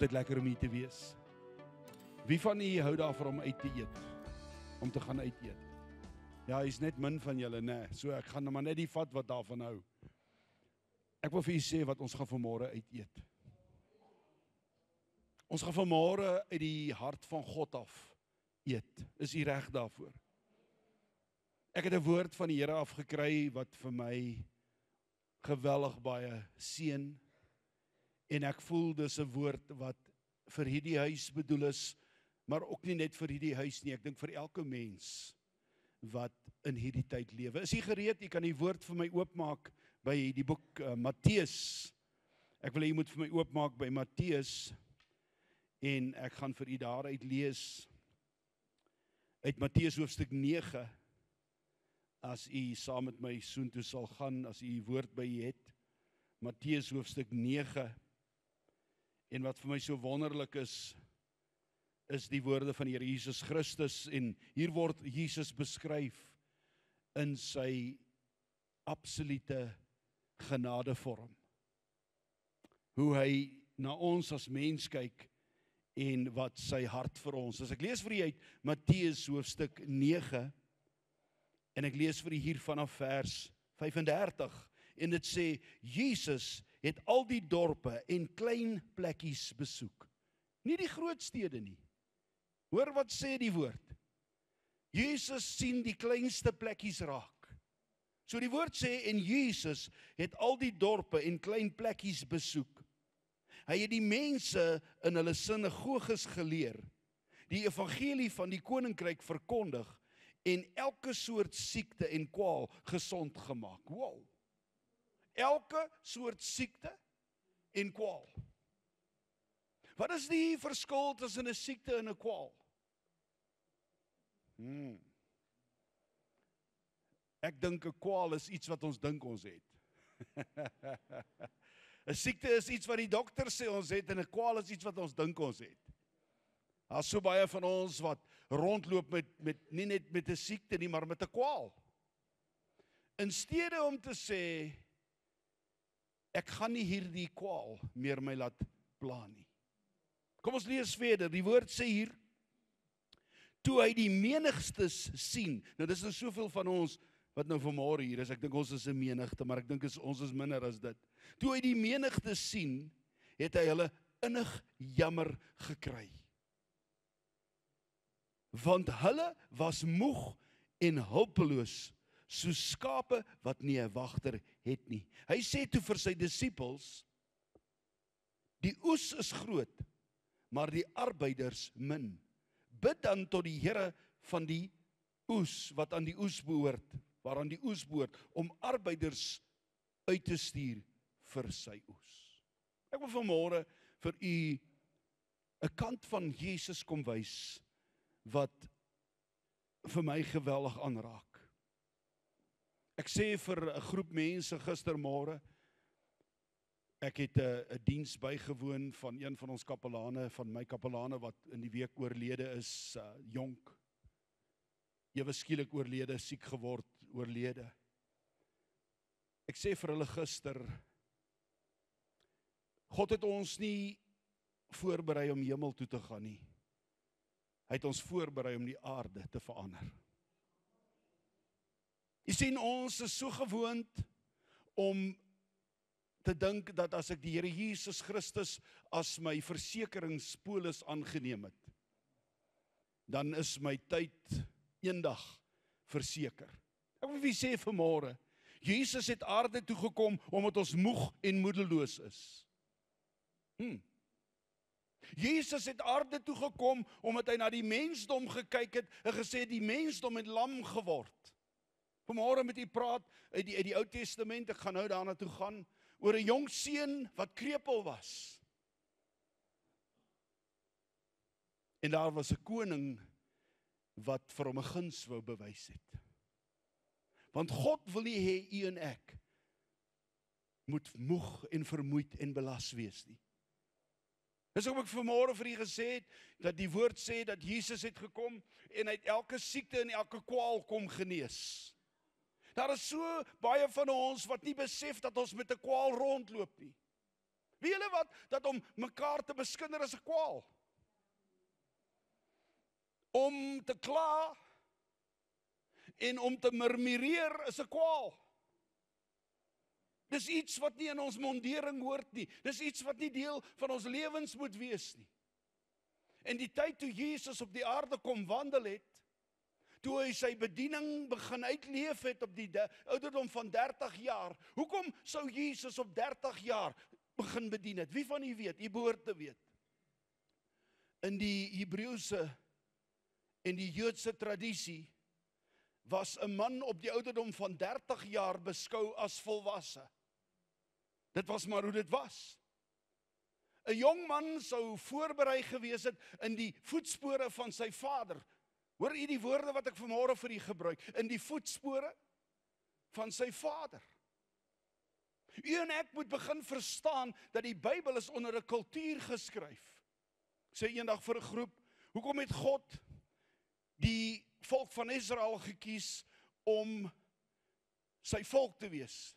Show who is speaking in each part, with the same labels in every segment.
Speaker 1: altyd lekker om hier te wees. Wie van u hou daarvan om uit te eet? Om te gaan uit eet? Ja, hy's net min van julle, nee. So ek gaan maar net die vat wat daarvan hou. Ek wil vir u sê wat ons gaan vanmôre uit eet. Ons gaan vanmôre uit die hart van God af eet. Is u reg daarvoor? Ek het 'n woord van die Here afgekry wat vir my geweldig baie seën. En ek voel dis 'n woord wat vir hierdie huis bedoel is, maar ook nie net vir hierdie huis nie. Ek dink vir elke mens wat in hierdie tyd lewe. Is jy gereed? Jy kan die woord vir my oopmaak by die boek Matteus. Ek wil hê jy moet vir my oopmaak by Matteus en ek gaan vir u daaruit lees uit Matteus hoofstuk 9. As u saam met my soontoe sal gaan, as u die woord by u het. Matteus hoofstuk 9. En wat vir my so wonderlik is die woorde van die Here Jesus Christus. En hier word Jesus beskryf in sy absolute genadevorm. Hoe hy na ons as mens kyk en wat sy hart vir ons is. Ek lees vir u uit Matteus hoofstuk 9 en ek lees vir u hier vanaf vers 35 en dit sê, Jesus het al die dorpe en klein plekkies besoek. Nie die groot stede nie. Hoor wat sê die woord. Jesus sien die kleinste plekkies raak. So die woord sê, en Jesus het al die dorpe en klein plekkies besoek. Hy het die mense in hulle sinagoges geleer, die evangelie van die koninkryk verkondig en elke soort siekte en kwaal gesond gemaak. Wow! Elke soort siekte en kwaal. Wat is die verskil tussen 'n siekte en 'n kwaal? Ek dink 'n kwaal is iets wat ons dink ons het. 'n siekte is iets wat die dokter sê ons het en 'n kwaal is iets wat ons dink ons het. Daar's so baie van ons wat rondloop met nie net met 'n siekte nie, maar met 'n kwaal. In steede om te sê ek gaan nie hierdie kwaal meer my laat pla nie. Kom ons lees verder. Die woord sê hier, toe hy die menigstes sien. Nou dis nou soveel van ons wat nou vanmôre hier is. Ek dink ons is 'n menigte, maar ek dink ons is minder as dit. Toe hy die menigtes sien, het hy hulle innig jammer gekry. Want hulle was moeg en hulpeloos, soos skape wat nie 'n wagter het nie. Hy sê toe vir sy disippels, die oes is groot, maar die arbeiders min. Bid dan tot die Here van die oes, wat aan die oes behoort, waaraan die oes behoort, om arbeiders uit te stuur vir sy oes. Ek wil vanmôre vir u 'n kant van Jesus kom wys, wat vir my geweldig aanraak. Ek sê vir 'n groep mense gistermôre, ek het 'n diens bygewoon van een van ons kapelane, van my kapelane wat in die week oorlede is, jonk, ewe skielik oorlede, siek geword, oorlede. Ek sê vir hulle gister, God het ons nie voorberei om hemel toe te gaan nie. Hy het ons voorberei om die aarde te verander. Jy sien, ons is so gewoond om te dink dat as ek die Here Jesus Christus as my versekeringspolis aangeneem het, dan is my tyd eendag verseker. Ek wil vir sê vanmôre, Jesus het aarde toe gekom omdat ons moeg en moedeloos is. Jesus het aarde toe gekom omdat hy na die mensdom gekyk het en gesê die mensdom het lam geword. Vanmôre met u praat uit die Ou Testament, ek gaan nou daarna toe gaan, oor 'n jong seun wat krepeel was. En daar was 'n koning wat vir hom 'n guns wou bewys het. Want God wil nie hê u en ek moet moeg en vermoeid en belas wees nie. Dis hoekom ek vanmôre vir u gesê het, dat die woord sê dat Jesus het gekom en hy het elke siekte en elke kwaal kom genees. Daar is so baie van ons wat nie besef dat ons met 'n kwaal rondloop nie. Weet julle wat? Dat om mekaar te beskinder is 'n kwaal. Om te kla en om te murmureer is 'n kwaal. Dis iets wat nie in ons mondering hoort nie. Dis iets wat nie deel van ons lewens moet wees nie. En die tyd toe Jesus op die aarde kom wandel het, toe hy sy bediening begin uitleef het op die ouderdom van 30 jaar. Hoekom sou Jesus op 30 jaar begin bedien het? Wie van u weet? U behoort te weet. In die Hebreëse en die Joodse tradisie was 'n man op die ouderdom van 30 jaar beskou as volwasse. Dit was maar hoe dit was. 'n Jong man sou voorberei gewees het in die voetspore van sy vader. Hoor u die woorde wat ek vanmôre vir u gebruik? In die voetspore van sy vader. U en ek moet begin verstaan dat die Bybel is onder 'n kultuur geskryf. Ek sê eendag vir 'n groep, hoekom het God die volk van Israel gekies om sy volk te wees?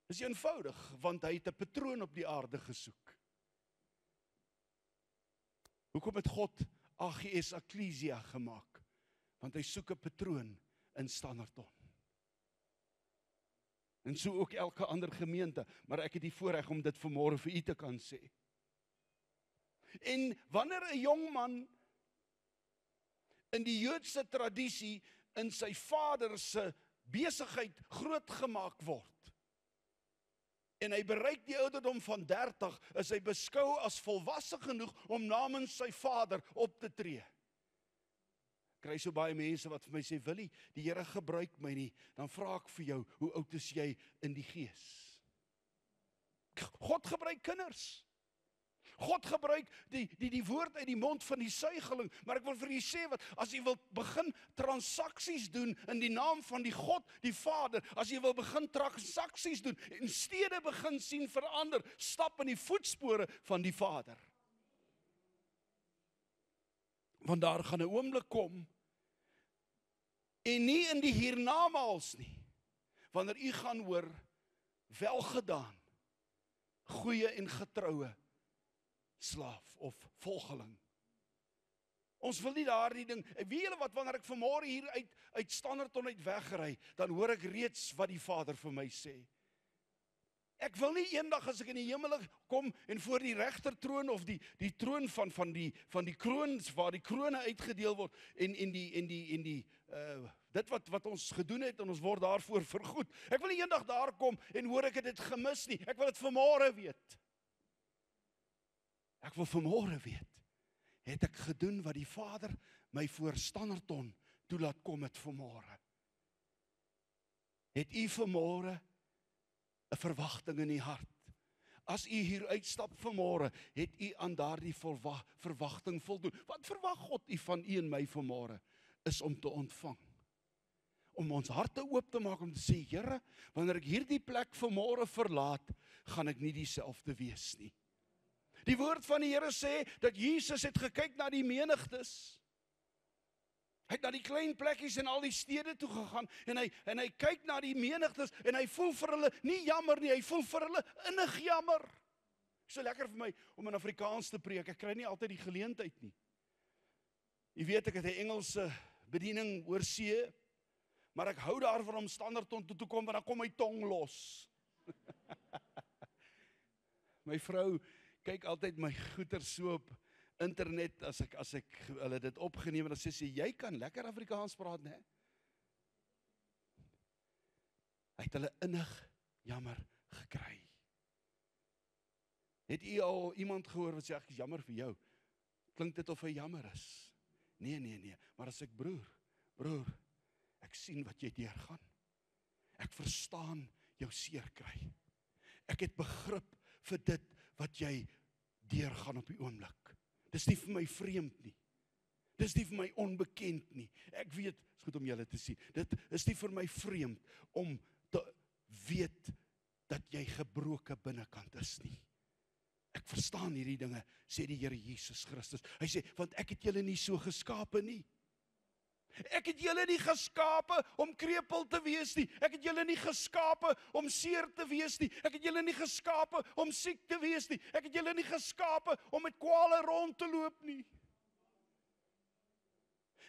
Speaker 1: Dis eenvoudig, want hy het 'n patroon op die aarde gesoek. Hoekom het God AGS Ecclesia gemaak? Want hy soek 'n patroon in Standerton. En so ook elke ander gemeente, maar ek het die voorreg om dit vanmôre vir u te kan sê. En wanneer 'n jong man in die Joodse tradisie in sy vader se besigheid grootgemaak word, en hy bereik die ouderdom van 30, is hy beskou as volwasse genoeg om namens sy vader op te tree. Ek kry so baie mense wat vir my sê, Willie, die Here gebruik my nie. Dan vra ek vir jou, hoe oud is jy in die gees? God gebruik kinders. God gebruik die woord uit die mond van die suigeling, maar ek wil vir julle sê wat, as jy wil begin transaksies doen in die naam van die God, die Vader, as jy wil begin transaksies doen en stede begin sien verander, stap in die voetspore van die Vader. Want daar gaan 'n oomblik kom, en nie in die hiernamaals nie, wanneer u gaan hoor, welgedaan, goeie en getroue slaaf of volgeling. Ons wil nie daardie ding, weet julle wat, wanneer ek vanmôre hier uit Standerton uit wegry, dan hoor ek reeds wat die Vader vir my sê. Ek wil nie eendag as ek in die hemel kom en voor die regtertroon of die troon van die kroons waar die krone uitgedeel word en dit wat ons gedoen het en ons word daarvoor vergoed. Ek wil nie eendag daar kom en hoor ek het dit gemis nie. Ek wil dit vanmôre weet. Ek wil vanmôre weet, het ek gedoen wat die Vader my voor Standerton toe laat kom het vanmôre? Het u vanmôre 'n verwagting in die hart? As u hier uitstap vanmôre, het u aan daardie verwagting voldoen? Wat verwag God u van u en my vanmôre? Is om te ontvang. Om ons harte oop te maak om te sê, Here, wanneer ek hierdie plek vanmôre verlaat, gaan ek nie dieselfde wees nie. Die woord van die Here sê, dat Jesus het gekyk na die menigtes. Hy het na die klein plekkies en al die stede toe gegaan, en hy kyk na die menigtes, en hy voel vir hulle nie jammer nie, hy voel vir hulle innig jammer. So lekker vir my om in Afrikaans te preek, ek kry nie altyd die geleentheid nie. Jy weet, ek het 'n Engelse bediening oor see, maar ek hou daarvan om Standerton toe te kom, want dan kom my tong los. My vrou kyk altyd my goeie so op internet, as ek hulle dit opgeneem, en dan sê sy, jy kan lekker Afrikaans praat, né? Hy het hulle innig jammer gekry. Het u al iemand gehoor wat sê, ek is jammer vir jou? Klink dit of hy jammer is? Nee, maar as ek broer, ek sien wat jy deurgaan. Ek verstaan jou seer kry. Ek het begrip vir dit wat jy deurgaan op die oomblik. Dis nie vir my vreemd nie. Dis nie vir my onbekend nie. Ek weet, is goed om julle te sien, dit is nie vir my vreemd om te weet dat jy gebroke binnekant is nie. Ek verstaan hierdie dinge, sê die Here Jesus Christus. Hy sê, want ek het julle nie so geskape nie. Ek het julle nie geskape om krepeel te wees nie. Ek het julle nie geskape om seer te wees nie. Ek het julle nie geskape om siek te wees nie. Ek het julle nie geskape om met kwale rond te loop nie.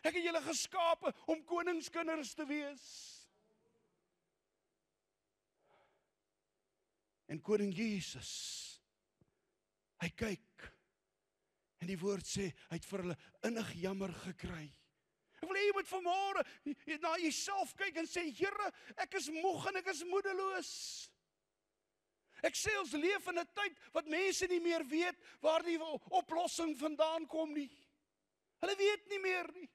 Speaker 1: Ek het julle geskape om koningskinders te wees. En koning Jesus, hy kyk, en die woord sê, hy het vir hulle innig jammer gekry. Ek wil hê jy moet vanmôre na jouself kyk en sê, Here, ek is moeg en ek is moedeloos. Ek sê ons leef in 'n tyd wat mense nie meer weet waar die oplossing vandaan kom nie. Hulle weet nie meer nie.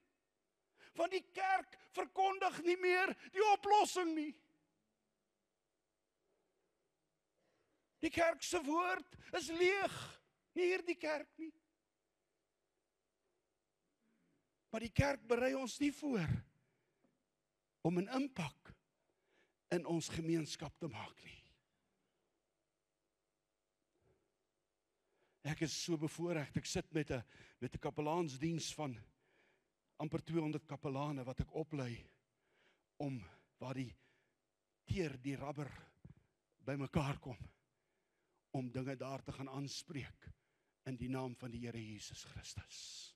Speaker 1: Want die kerk verkondig nie meer die oplossing nie. Die kerk se woord is leeg, nie hierdie kerk nie. Maar die kerk berei ons nie voor om 'n impak in ons gemeenskap te maak nie. Ek is so bevoorreg, ek sit met 'n kapelaansdiens van amper 200 kapelane wat ek oplei om waar die rubber bymekaar kom om dinge daar te gaan aanspreek in die naam van die Here Jesus Christus.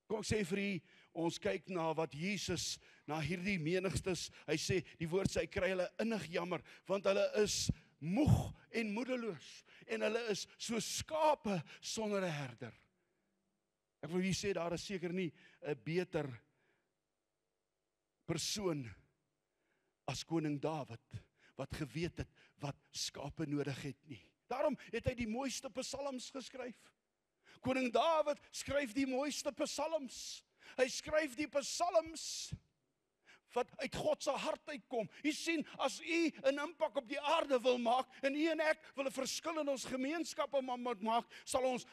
Speaker 1: Kom ek sê vir u, ons kyk na wat Jesus, na hierdie menigstes, hy sê, die woord sê, hy kry hulle innig jammer, want hulle is moeg en moedeloos, en hulle is so skape sonder 'n herder. Ek wil hier sê, daar is seker nie 'n beter persoon as koning Dawid, wat geweet het wat skape nodig het nie. Daarom het hy die mooiste psalms geskryf. Koning Dawid skryf die mooiste psalms. Hy skryf die psalms wat uit God se hart uitkom. U sien, as u 'n impak op die aarde wil maak, en u en ek wil 'n verskil in ons gemeenskappe maak, sal ons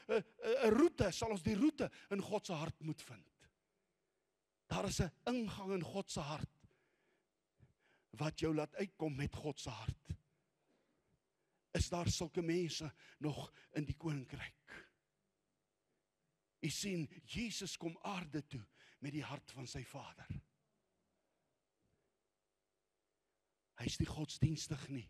Speaker 1: die roete in God se hart moet vind. Daar is 'n ingang in God se hart wat jou laat uitkom met God se hart. Is daar sulke mense nog in die koninkryk? U sien, Jesus kom aarde toe met die hart van sy Vader. Hy is nie godsdienstig nie.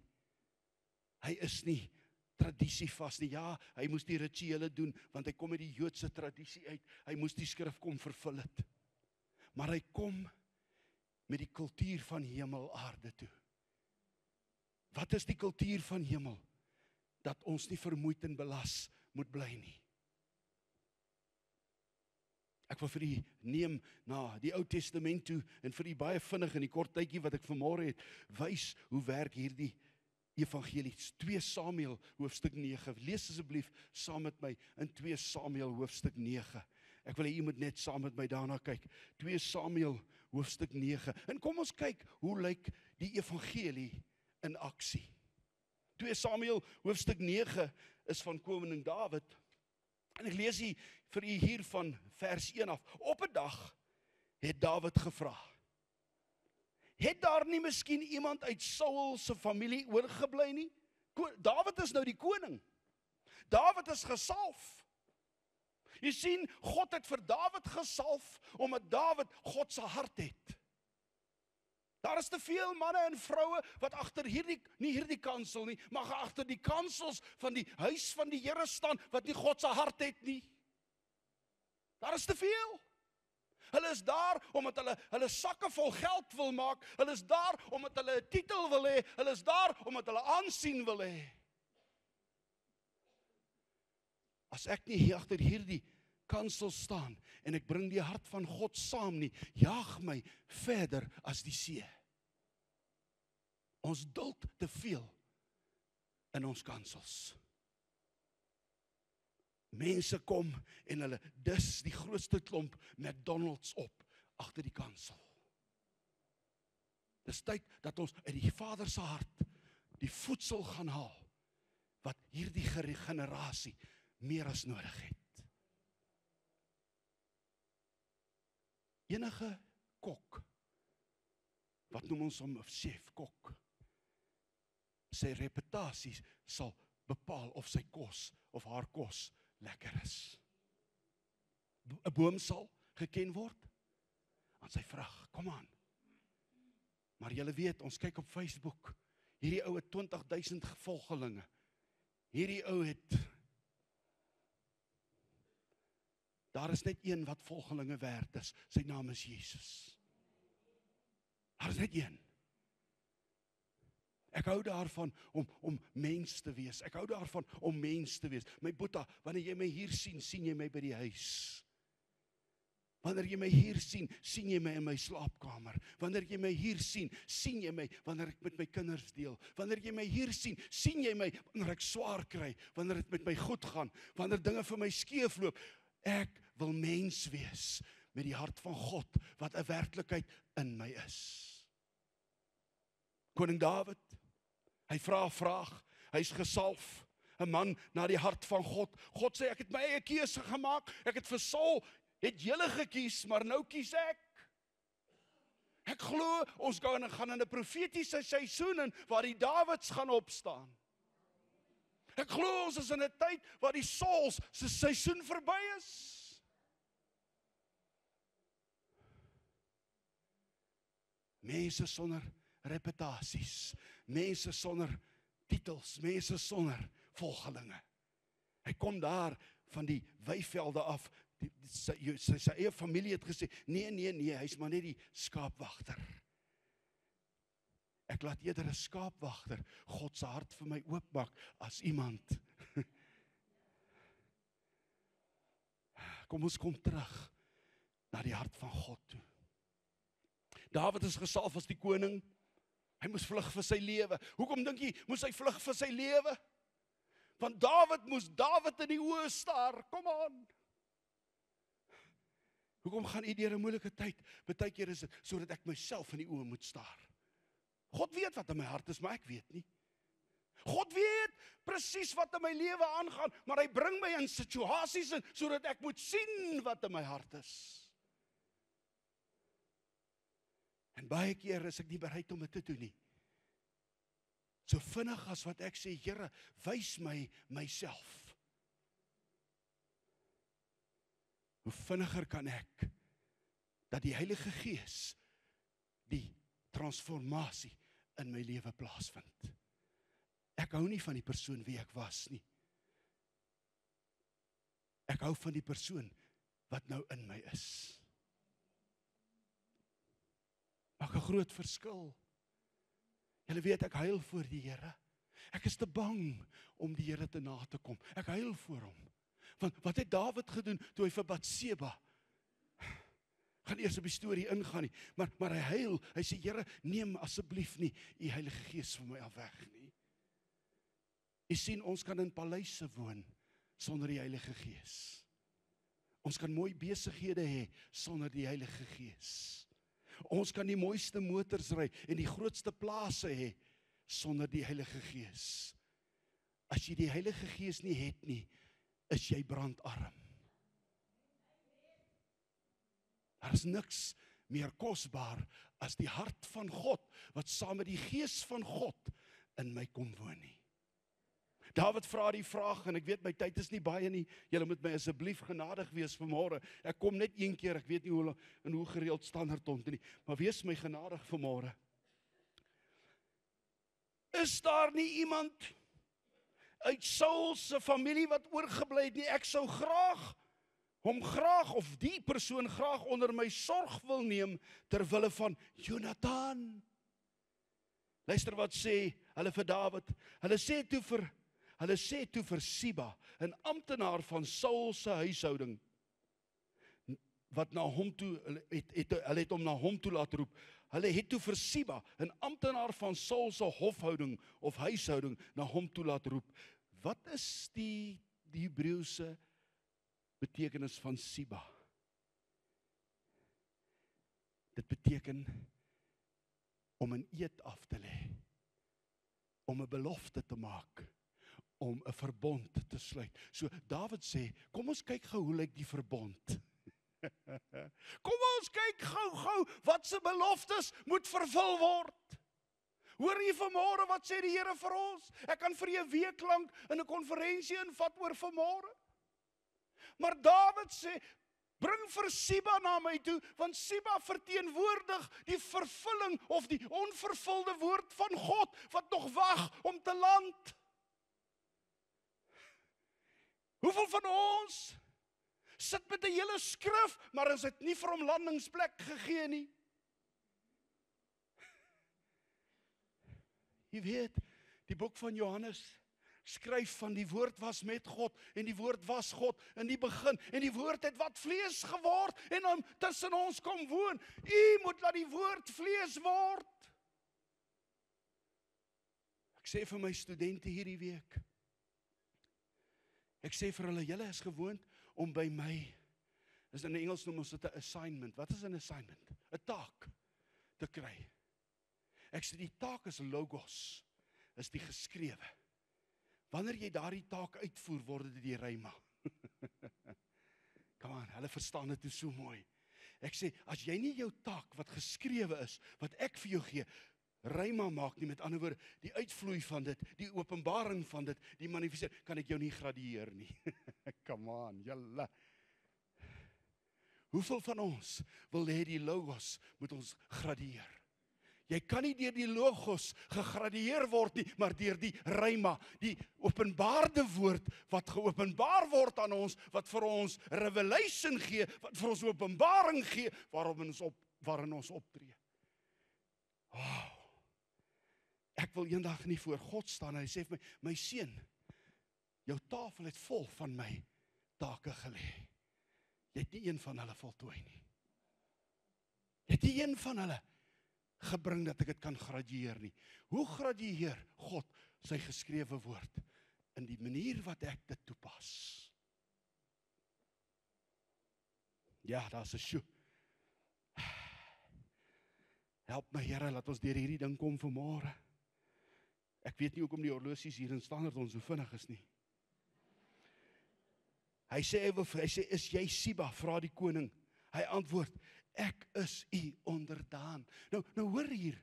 Speaker 1: Hy is nie tradisievas nie. Ja, hy moes die rituele doen, want hy kom met die Joodse tradisie uit. Hy moes die skrif kom vervul het. Maar hy kom met die kultuur van hemel aarde toe. Wat is die kultuur van hemel? Dat ons nie vermoeid en belas moet bly nie. Ek wil vir u neem na die Ou Testament toe en vir u baie vinnig in die kort tydjie wat ek vanmôre het, wys hoe werk hierdie evangelie. 2 Samuel hoofstuk 9. Lees asseblief saam met my in 2 Samuel hoofstuk 9. Ek wil hê u moet net saam met my daarna kyk. 2 Samuel hoofstuk 9. En kom ons kyk hoe lyk die evangelie in aksie. 2 Samuel hoofstuk 9 is van koning Dawid. En ek lees vir u hier van vers 1 af. Op 'n dag het Dawid gevra, het daar nie miskien iemand uit Saul se familie oorgebly nie? Dawid is nou die koning. Dawid is gesalf. Jy sien, God het vir Dawid gesalf, omdat Dawid God se hart het. Daar is te veel manne en vroue wat agter nie hierdie kansel nie, maar agter die kansels van die huis van die Here staan, wat nie God se hart het nie. Daar is te veel. Hulle is daar omdat hulle sakke vol geld wil maak. Hulle is daar omdat hulle 'n titel wil hê. Hulle is daar omdat hulle aansien wil hê. As ek nie hier agter hierdie kansel staan en ek bring die hart van God saam nie, jaag my verder as die see. Ons duld te veel in ons kansels. Mense kom en hulle dis die grootste klomp McDonald's op agter die kansel. Dis tyd dat ons uit die Vader se hart die voedsel gaan haal wat hierdie generasie meer as nodig het. Enige kok, wat noem ons hom 'n chef-kok, sy reputasie sal bepaal of sy kos of haar kos lekker is. 'n boom sal geken word aan sy vrag. Kom aan. Maar julle weet, ons kyk op Facebook, hierdie ou het 20.000 volgelinge. Hierdie ou het, daar is net een wat volgelinge werd is, sy naam is Jesus. Daar is net een. Ek hou daarvan om mens te wees. Ek hou daarvan om mens te wees. My boeta, wanneer jy my hier sien, sien jy my by die huis. Wanneer jy my hier sien, sien jy my in my slaapkamer. Wanneer jy my hier sien, sien jy my wanneer ek met my kinders deel. Wanneer jy my hier sien, sien jy my wanneer ek swaar kry, wanneer dit met my goed gaan, wanneer dinge vir my skeefloop. Ek wil mens wees met die hart van God, wat 'n werklikheid in my is. Koning Dawid, hy vra 'n vraag, hy's gesalf, 'n man na die hart van God. God sê, ek het my eie keuse gemaak, ek het vir Saul, het julle gekies, maar nou kies ek. Ek glo, ons gaan in 'n profetiese seisoen in, waar die Dawids gaan opstaan. Ek glo, ons is in 'n tyd, waar die Sauls se seisoen verby is. Mense sonder reputasies, mense sonder titels, mense sonder volgelinge. Hy kom daar van die weivelde af, sy eie familie het gesê, nee, hy's maar net die skaapwagter. Ek laat eerder 'n skaapwagter God se hart vir my oopmaak, as iemand. Kom ons kom terug na die hart van God toe. Dawid is gesalf as die koning. Hy moes vlug vir sy lewe. Hoekom dink jy, moes hy vlug vir sy lewe? Want Dawid moes Dawid in die oë staar. Kom aan. Hoekom gaan u deur 'n moeilike tyd? Partykeer is dit sodat ek myself in die oë moet staar. God weet wat in my hart is, maar ek weet nie. God weet presies wat in my lewe aangaan, maar hy bring my in situasies in, sodat ek moet sien wat in my hart is. En baie keer is ek nie bereid om dit te doen nie. So vinnig as wat ek sê, Here, wys my myself. Hoe vinniger kan ek dat die Heilige Gees die transformasie in my lewe plaasvind. Ek hou nie van die persoon wie ek was nie. Ek hou van die persoon wat nou in my is. Maak 'n groot verskil. Julle weet, ek huil voor die Here. Ek is te bang om die Here te na te kom. Ek huil voor hom. Want wat het Dawid gedoen toe hy vir Batseba? Gaan eers op die storie ingaan nie, maar hy huil. Hy sê, Here, neem asseblief nie u Heilige Gees van my af weg nie. U sien, ons kan in paleise woon sonder die Heilige Gees. Ons kan mooi besighede hê sonder die Heilige Gees. Ons kan die mooiste motors ry en die grootste plase hê sonder die Heilige Gees. As jy die Heilige Gees nie het nie, is jy brandarm. Daar is niks meer kosbaar as die hart van God, wat saam met die Gees van God in my kom woon nie. Dawid vra die vraag, en ek weet my tyd is nie baie nie, julle moet my asseblief genadig wees vanmôre. Ek kom net een keer, ek weet nie hoe gereeld standaard nie, maar wees my genadig vanmôre. Is daar nie iemand uit Saul se familie wat oorgebly het nie? Ek sou graag of die persoon graag onder my sorg wil neem ter wille van Jonathan. Luister wat sê hulle vir Dawid. Hulle sê toe vir Siba, 'n amptenaar van Saul se huishouding, wat na hom toe, hulle het hom na hom toe laat roep. Hulle het toe vir Siba, 'n amptenaar van Saul se hofhouding of huishouding, na hom toe laat roep. Wat is die Hebreëse betekenis van Siba? Dit beteken om 'n eed af te lê, om 'n belofte te maak, om 'n verbond te sluit. So Dawid sê, kom ons kyk gou hoe lyk die verbond. Kom ons kyk gou, wat se beloftes moet vervul word. Hoor jy vanmôre wat sê die Here vir ons? Ek kan vir 'n week lank in 'n konferensie invat oor vanmôre. Maar Dawid sê, Bring vir Siba na my toe, want Siba verteenwoordig die vervulling of die onvervulde woord van God, wat nog wag om te land. Hoeveel van ons sit met 'n hele skrif, maar is dit nie vir hom landingsplek gegee nie? Jy weet, die boek van Johannes skryf van die woord was met God, en die woord was God in die begin, en die woord het wat vlees geword, en dan tussen ons kom woon. U moet laat die woord vlees word. Ek sê vir my studente hierdie week, ek sê vir hulle, julle is gewoond om by my, is in Engels noem ons dit 'n assignment. Wat is 'n assignment? 'n Taak te kry. Ek sê die taak is logos, is die geskrewe. Wanneer jy daardie taak uitvoer, word dit die rhema. Come on, hulle verstaan dit toe so mooi. Ek sê, as jy nie jou taak wat geskrewe is, wat ek vir jou gee, rhema maak nie, met ander woorde, die uitvloei van dit, die openbaring van dit, die manifesteer, kan ek jou nie gradueer nie. Come on, julle. Hoeveel van ons wil hê die logos moet ons gradueer? Jy kan nie deur die logos gegradueer word nie, maar deur die rhema, die openbaarde woord, wat geopenbaar word aan ons, wat vir ons revelation gee, wat vir ons openbaring gee, waarin ons optree. Wow. Ek wil eendag nie voor God staan, en hy sê vir my, my seun, jou tafel het vol van my take gelê. Jy het nie een van hulle voltooi nie. Jy het nie een van hulle gebring dat ek dit kan gradueer nie. Hoe gradueer God sy geskrewe woord? In die manier wat ek dit toepas. Ja, daar's 'n sjoe. Help my Here, laat ons deur hierdie ding kom vanmôre. Ek weet nie hoekom die horlosies hier in standaard ons so vinnig is nie. Hy sê, is jy Siba? Vra die koning. Hy antwoord, ek is u onderdaan. Nou hoor hier,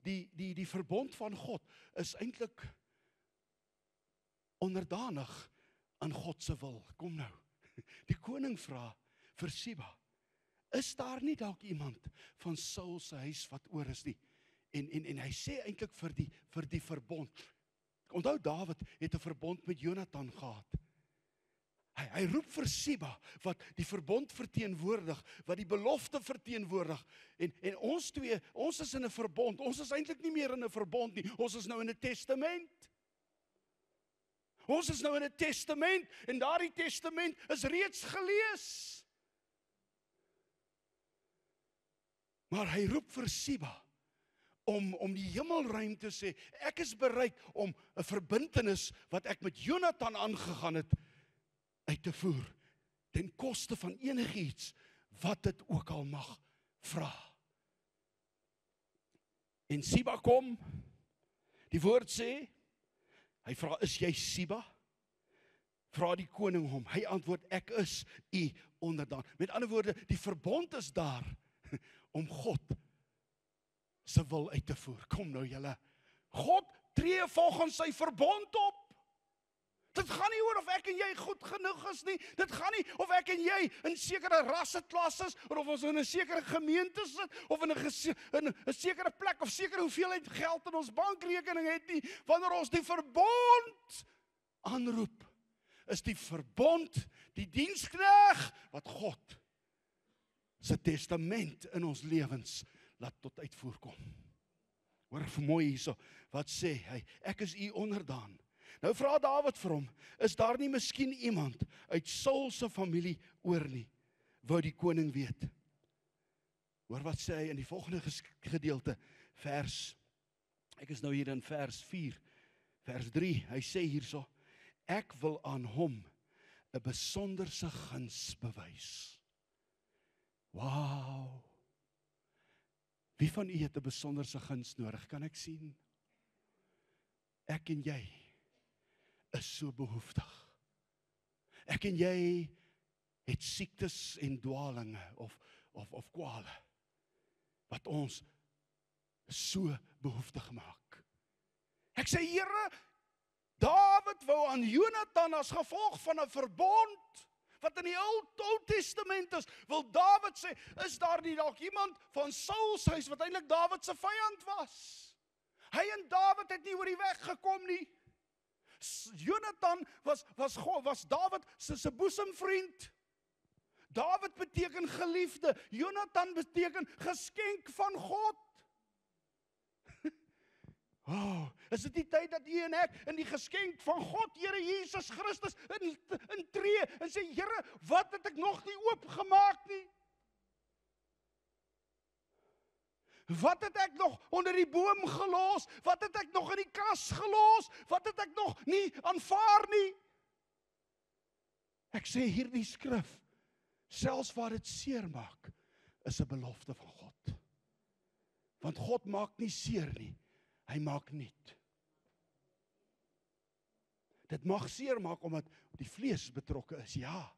Speaker 1: die verbond van God is eintlik onderdanig aan God se wil. Kom nou, die koning vra vir Siba, is daar nie dalk iemand van Saul se huis wat oor is nie? En hy sê eintlik vir die verbond. Onthou, Dawid het 'n verbond met Jonathan gehad. Hy roep vir Siba, wat die verbond verteenwoordig, wat die belofte verteenwoordig. En ons twee, ons is in 'n verbond. Ons is eintlik nie meer in 'n verbond nie. Ons is nou in 'n testament. Ons is nou in 'n testament, en daardie testament is reeds gelees. Maar hy roep vir Siba, om die hemelruim te sê, ek is bereid om 'n verbintenis wat ek met Jonathan aangegaan het, uit te voer, ten koste van enigiets, wat dit ook al mag vra. En Siba kom, die woord sê, hy vra, is jy Siba? Vra die koning hom, hy antwoord, ek is u onderdaan. Met ander woorde, die verbond is daar, om God se wil uit te voer. Kom nou julle, God tree volgens sy verbond op. Dit gaan nie oor of ek en jy goed genoeg is nie. Dit gaan nie of ek en jy in sekere rasseklasses, of ons in 'n sekere gemeente sit, of in 'n sekere plek, of sekere hoeveelheid geld in ons bankrekening het nie. Wanneer ons die verbond aanroep, is die verbond die dienskneg wat God se testament in ons lewens laat tot uitvoer kom. Hoor vir mooi hierso, wat sê hy? Ek is u onderdaan. Nou vra Dawid vir hom, is daar nie miskien iemand uit Saul se familie oor nie? Wou die koning weet. Hoor wat sê hy in die volgende gedeelte, ek is nou hier in vers 4, vers 3, hy sê hierso, ek wil aan hom 'n besonderse guns bewys. Wow! Wie van u het 'n besonderse guns nodig? Kan ek sien? Ek en jy is so behoeftig. Ek en jy het siektes en dwalinge of kwale wat ons so behoeftig maak. Ek sê, Here, Dawid wou aan Jonathan as gevolg van 'n verbond wat in die Ou Testament is, wil Dawid sê, is daar nie dalk iemand van Saul se huis wat eintlik Dawid se vyand was? Hy en Dawid het nie oor die weg gekom nie. Jonathan was Dawid se boesemvriend. Dawid beteken geliefde, Jonathan beteken geskenk van God. Is dit nie tyd dat u en ek in die geskenk van God, Here Jesus Christus, intree en sê, Here, wat het ek nog nie oopgemaak nie? Wat het ek nog onder die boom gelos? Wat het ek nog in die kas gelos? Wat het ek nog nie aanvaar nie? Ek sê hierdie skrif, selfs waar dit seer maak, is 'n belofte van God. Want God maak nie seer nie, hy maak nuut. Dit mag seer maak omdat die vlees betrokke is, ja.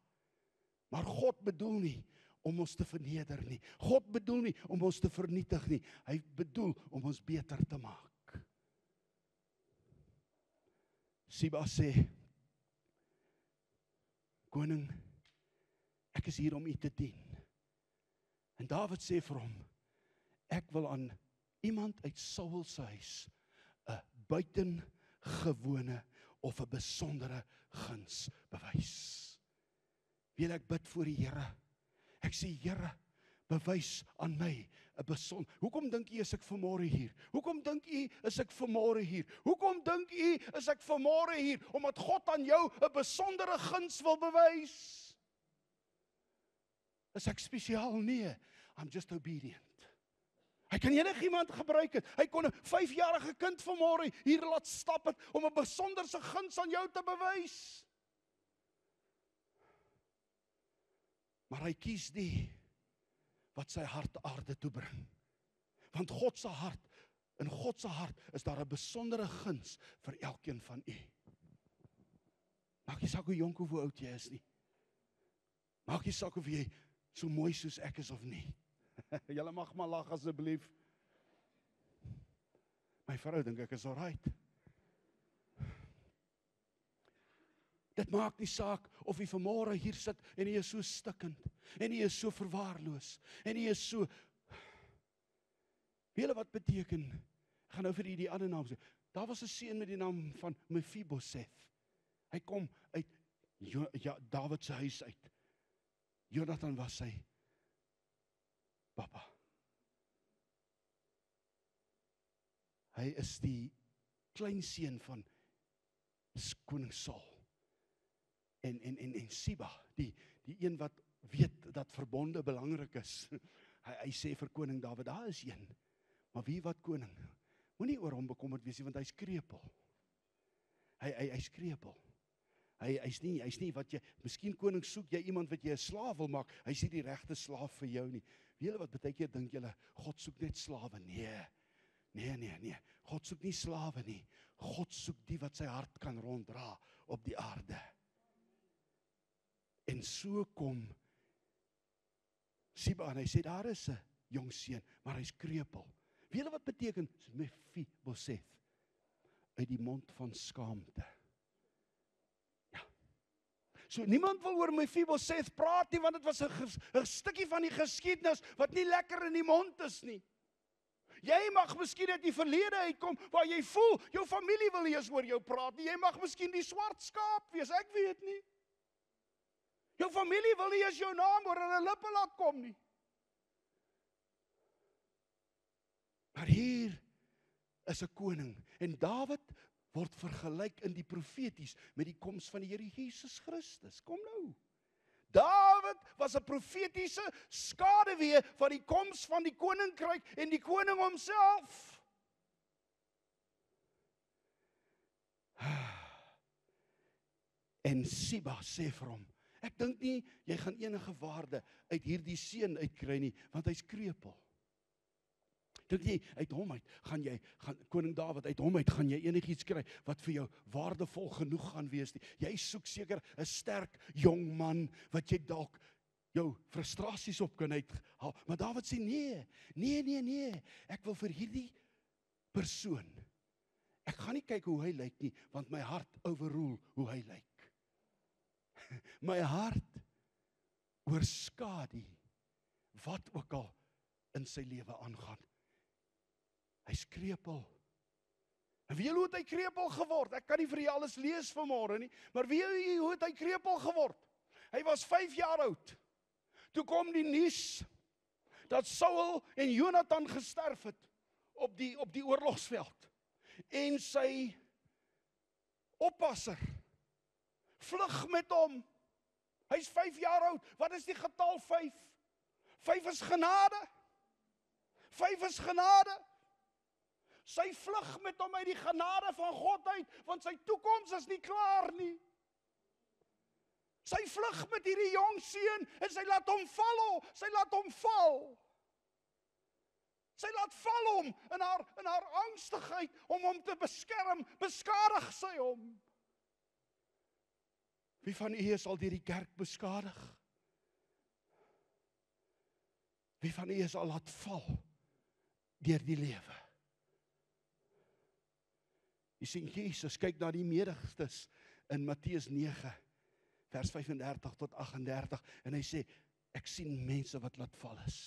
Speaker 1: Maar God bedoel nie om ons te verneder nie. God bedoel nie om ons te vernietig nie. Hy bedoel om ons beter te maak. Siba sê, koning, ek is hier om u te dien. En Dawid sê vir hom, ek wil aan iemand uit Saul se huis 'n buitengewone of 'n besondere guns bewys. Wil ek bid voor die Here? Ek sê, Here, bewys aan my 'n besonder. Hoekom dink u is ek vanmôre hier? Hoekom dink u is ek vanmôre hier? Hoekom dink u is ek vanmôre hier? Omdat God aan jou 'n besondere guns wil bewys. Is ek spesiaal? Nee, I'm just obedient. Hy kan enigiemand gebruik het. Hy kon 'n 5-jarige kind vanmôre hier laat stap het om 'n besonderse guns aan jou te bewys. Maar hy kies die wat sy hart aarde toe bring. Want God se hart, in God se hart is daar 'n besondere guns vir elkeen van u. Maak nie saak hoe jonk of hoe oud jy is nie. Maak nie saak of jy so mooi soos ek is of nie. Julle mag maar lag asseblief. My vrou dink ek is alright. Dit maak nie saak of jy vanmôre hier sit en jy is so stikkend, en jy is so verwaarloos, en jy is so... Weet julle wat beteken? Ek gaan nou vir die ander naam sê. Daar was 'n seun met die naam van Mephibosheth. Hy kom uit Dawid se huis uit. Jonathan was sy papa. Hy is die kleinseun van koning Saul. En Siba, die een wat weet dat verbonde belangrik is. Hy sê vir koning Dawid, daar is een. Maar wie wat koning? Moenie oor hom bekommerd wees nie, want hy's krepeel. Hy's krepeel. Hy's nie wat jy, miskien koning soek jy iemand wat jy 'n slaaf wil maak, hy's nie die regte slaaf vir jou nie. Weet julle wat baie keer dink julle, God soek net slawe? Nee. God soek nie slawe nie. God soek die wat sy hart kan ronddra op die aarde. En so kom Siba en hy sê, daar is 'n jong seun, maar hy's krepeel. Weet julle wat beteken Mephibosheth? Uit die mond van skaamte. So niemand wil oor Mephibosheth praat nie, want dit was 'n stukkie van die geskiedenis wat nie lekker in die mond is nie. Jy mag miskien uit die verlede uitkom waar jy voel, jou familie wil nie eens oor jou praat nie. Jy mag miskien die swart skaap wees, ek weet nie. Jou familie wil nie eens jou naam oor hulle lippe laat kom nie. Maar hier is 'n koning en Dawid word vergelyk in die profeties met die koms van die Here Jesus Christus. Kom nou. Dawid was 'n profetiese skaduwee van die koms van die koninkryk en die koning homself. En Siba sê vir hom, ek dink nie jy gaan enige waarde uit hierdie seun uitkry nie, want hy's krepeel. Dink jy, uit hom uit, koning Dawid, uit hom uit gaan jy enigiets kry, wat vir jou waardevol genoeg gaan wees nie. Jy soek seker 'n sterk, jong man, wat jy dalk jou frustrasies op kan uithaal. Maar Dawid sê, nee, ek wil vir hierdie persoon, ek gaan nie kyk hoe hy lyk nie, want my hart overrule hoe hy lyk. My hart oorskadu wat ook al in sy lewe aangaan. Hy's krepeel. En wie hoe het hy krepeel geword? Ek kan nie vir julle alles lees vanmôre nie, maar wie hoe het hy krepeel geword? Hy was 5 jaar oud. Toe kom die nuus dat Saul en Jonathan gesterf het op die oorlogsveld. En sy oppasser vlug met hom. Hy's 5 jaar oud. Wat is die getal 5? 5 is genade. 5 is genade. Sy vlug met hom uit die genade van God uit, want sy toekoms is nie klaar nie. Sy vlug met hierdie jong seun en sy laat hom val. Sy laat hom val. Sy laat val hom in haar angstigheid om hom te beskerm, beskadig sy hom. Wie van u sal deur die kerk beskadig? Wie van u sal laat val deur die lewe? Jy sien Jesus kyk na die medigstes in Matteus 9 vers 35 tot 38 en hy sê ek sien mense wat laat val is.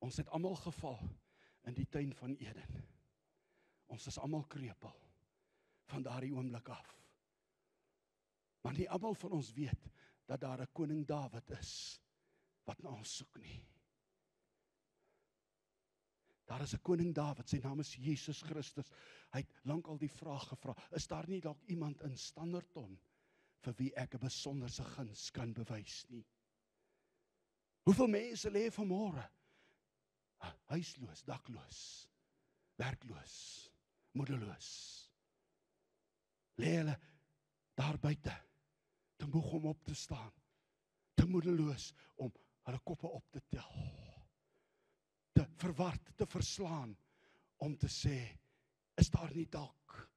Speaker 1: Ons het almal geval in die tuin van Eden. Ons is almal krepeel van daardie oomblik af. Maar nie almal van ons weet dat daar 'n koning Dawid is wat na ons soek nie. Daar is 'n koning Dawid, sy naam is Jesus Christus. Hy het lank al die vraag gevra, is daar nie dalk iemand in Standerton vir wie ek 'n besonderse guns kan bewys nie? Hoeveel mense lê vanmôre huisloos, dakloos, werkloos, moedeloos? Lê hulle daar buite, te moeg om op te staan, te moedeloos om hulle koppe op te tel, te verward, te verslaan, om te sê, is daar nie dalk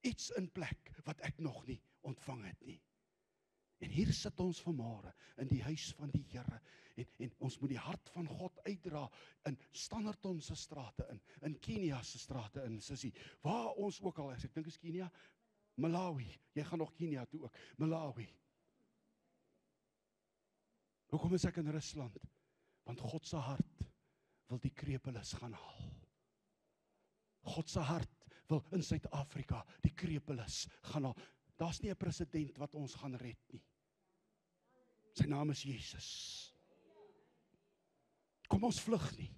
Speaker 1: iets in plek wat ek nog nie ontvang het nie? En hier sit ons vanmôre in die huis van die Here en ons moet die hart van God uitdra in Standerton se strate in Kenia se strate in Sissie, waar ons ook al is. Ek dink is Kenia, Malawi. Jy gaan nog Kenia toe ook. Malawi. Hoekom is ek in Rusland? Want God se hart wil die krepeles gaan haal. God se hart wil in Suid-Afrika die krepeles gaan haal. Daar's nie 'n president wat ons gaan red nie. Sy naam is Jesus. Kom ons vlug nie.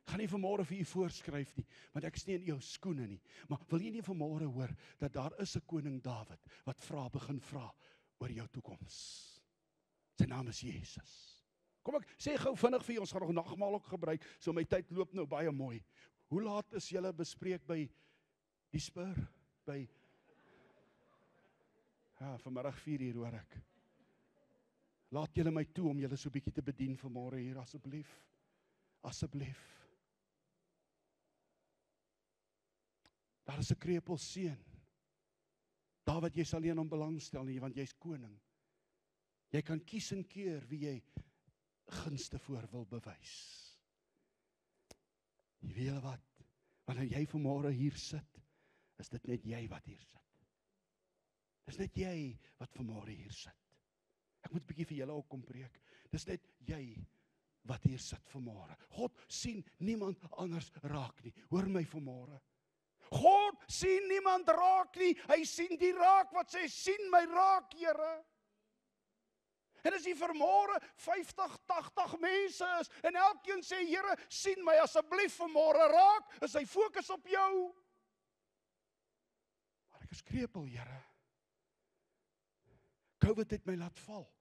Speaker 1: Ek gaan nie vanmôre vir u voorskryf nie, want ek is nie in jou skoene nie. Maar wil jy nie vanmôre hoor dat daar is 'n koning Dawid wat begin vra oor jou toekoms? Sy naam is Jesus. Kom ek sê gou vinnig vir ons gaan nog nagmaal ook gebruik, so my tyd loop nou baie mooi. Hoe laat is julle bespreek by die Spur? Vanmiddag 4:00 hoor ek. Laat julle my toe om julle so 'n bietjie te bedien vanmôre hier, asseblief. Asseblief. Daar is 'n krepeel seun. Dawid, jy sal nie aan hom belangstel nie, want jy's koning. Jy kan kies en keur wie jy gunste voor wil bewys. Jy weet wat? Wanneer jy vanmôre hier sit, is dit net jy wat hier sit. Dis net jy wat vanmôre hier sit. Ek moet 'n bietjie vir julle ook kom preek. Dis net jy wat hier sit vanmôre. God sien niemand anders raak nie. Hoor my vanmôre. God sien niemand raak nie. Hy sien die raak wat sê, sien my raak, Here. En as jy vanmôre 50, 80 mense is, en elkeen sê, Here, sien my asseblief vanmôre raak, is hy fokus op jou. Maar ek is krepeel, Here. COVID het my laat val.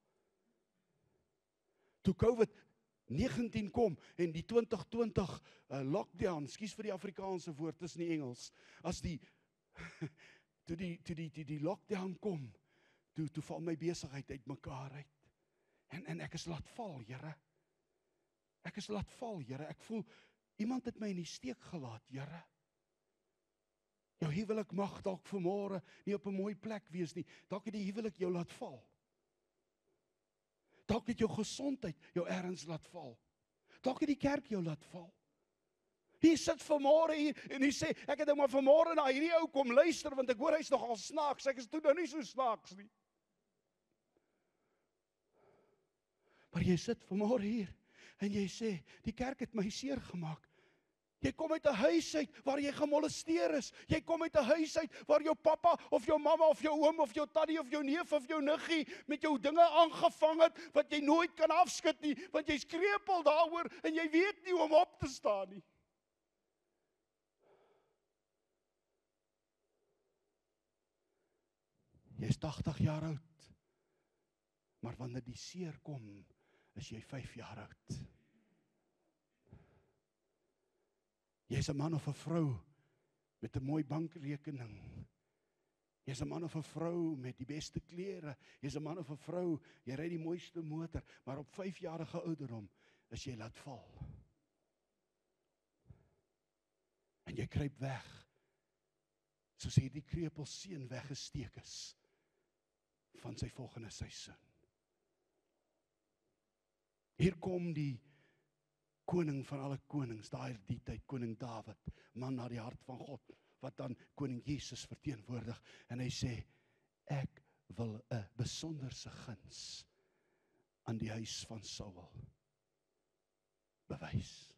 Speaker 1: Toe COVID-19 kom en die 2020 lockdown, skus vir die Afrikaanse woord, dis nie Engels, as toe die lockdown kom, toe val my besigheid uitmekaar uit. En ek is laat val, Here. Ek is laat val, Here. Ek voel, iemand het my in die steek gelaat, Here. Jou huwelik mag dalk vanmôre nie op 'n mooi plek wees nie. Dalk het die huwelik jou laat val. Dalk het jou gesondheid jou ergens laat val. Dalk het die kerk jou laat val. Hy sit vanmôre hier en hy sê, ek het nou maar vanmôre na hierdie ou kom luister, want ek hoor hy's nogal snaaks. Ek is toe nou nie so snaaks nie. Maar jy sit vanmôre hier en jy sê, die kerk het my seer gemaak. Jy kom uit 'n huis uit waar jy gemolesteer is. Jy kom uit 'n huis uit waar jou pappa of jou mamma of jou oom of jou tannie of jou neef of jou niggie met jou dinge aangevang het wat jy nooit kan afskud nie, want jy's krepeel daaroor en jy weet nie hoe om op te staan nie. Jy's 80 jaar oud. Maar wanneer die seer kom, is jy 5 jaar oud. Jy's 'n man of 'n vrou met 'n mooi bankrekening. Jy's 'n man of 'n vrou met die beste klere. Jy's 'n man of 'n vrou, jy ry die mooiste motor, maar op 5-jarige ouderdom is jy laat val. En jy kruip weg, soos hierdie krepeel seun weggesteek is van sy volgende seisoen. Hier kom die koning van alle konings, die tyd, koning Dawid, man na die hart van God, wat dan koning Jesus verteenwoordig, en hy sê, ek wil 'n besonderse guns aan die huis van Saul bewys.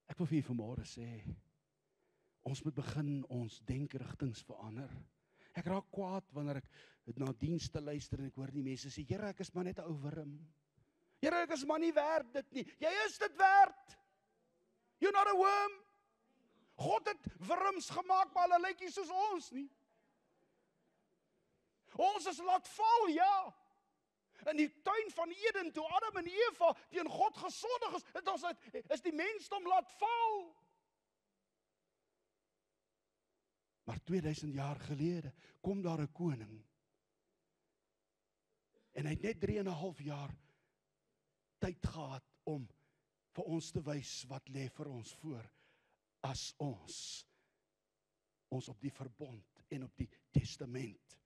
Speaker 1: Ek wil vir julle vanmôre sê, ons moet begin ons denkrigtings verander. Ek raak kwaad wanneer ek na dienste luister en ek hoor die mense sê, Here, ek is maar net 'n ou wurm. Here, ek is maar nie werd dit nie. Jy is dit werd. You're not a worm. God het wurms gemaak, maar hulle lyk nie soos ons nie. Ons is laat val, ja. In die tuin van Eden, toe Adam en Eva teen God gesondig is die mensdom laat val. Maar 2000 jaar gelede kom daar 'n koning. En hy het net 3,5 jaar tyd gehad om vir ons te wys wat lê vir ons voor, as ons op die verbond en op die testament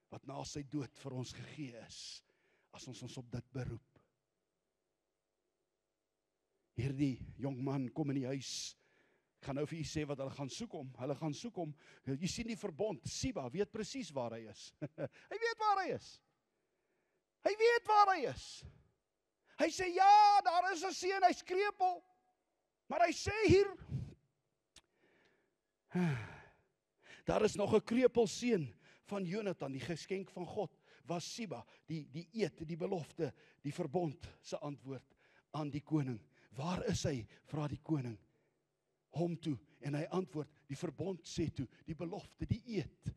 Speaker 1: wat na sy dood vir ons gegee is, as ons op dit beroep. Hierdie jong man kom in die huis. Ek gaan nou vir u sê wat hulle gaan soek hom. Hulle gaan soek hom. Jy sien die verbond. Siba weet presies waar hy is. Hy weet waar hy is. Hy weet waar hy is. Hy sê, ja, daar is 'n seun, hy's krepeel. Maar hy sê hier, daar is nog 'n krepeel seun van Jonathan, die geskenk van God, was Siba, die eed, die belofte, die verbond se antwoord aan die koning. Waar is hy? Vra die koning hom toe, en hy antwoord, die verbond sê toe, die belofte, die eed,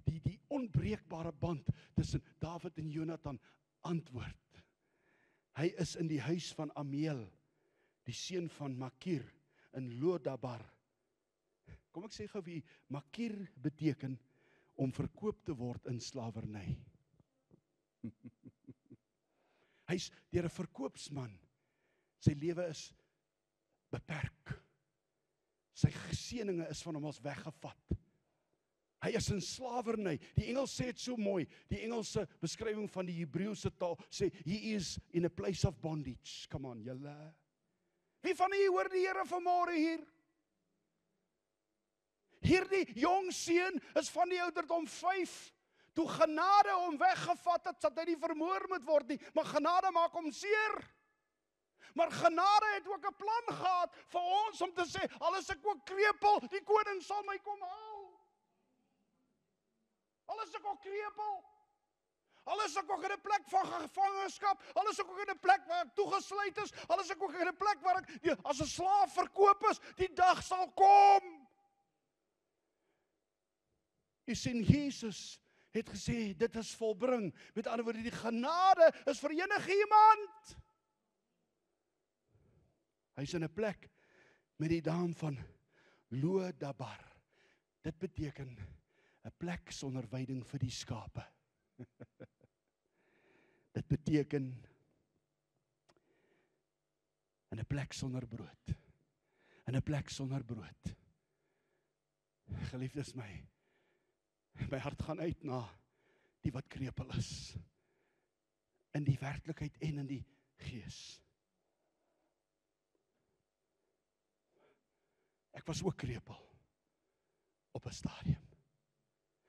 Speaker 1: die onbreekbare band tussen Dawid en Jonathan antwoord. Hy is in die huis van Amiel, die seun van Makir in Lodabar. Kom ek sê gou vir u, Makir beteken om verkoop te word in slawerny. Hy's deur 'n verkoopsman. Sy lewe is beperk. Sy seëninge is van hom as weggevat. Hy is in slawerny. Die Engels sê dit so mooi. Die Engelse beskrywing van die Hebreëse taal sê, he is in a place of bondage. Come on, julle. Wie van u hoor die Here vanmôre hier? Hierdie jong seun is van die ouderdom 5. Toe genade hom weggevat het, dat hy nie vermoor moet word nie. Maar genade maak hom seer. Maar genade het ook 'n plan gehad vir ons om te sê, al is ek ook krepeel, die koning sal my kom haal. Al is ek ook krepeel, al is ek ook in 'n plek van gevangenskap, al is ek ook in 'n plek waar ek toegesluit is, al is ek ook in 'n plek waar ek as 'n slaaf verkoop is, die dag sal kom. U sien, Jesus het gesê, dit is volbring. Met ander woorde, die genade is vir enige iemand. Hy's in 'n plek met die naam van Lodabar. Dit beteken 'n plek sonder weiding vir die skape. Dit beteken in 'n plek sonder brood. In 'n plek sonder brood. Geliefdes, my hart gaan uit na die wat krepeel is. In die werklikheid en in die gees. Ek was ook krepeel op 'n stadium.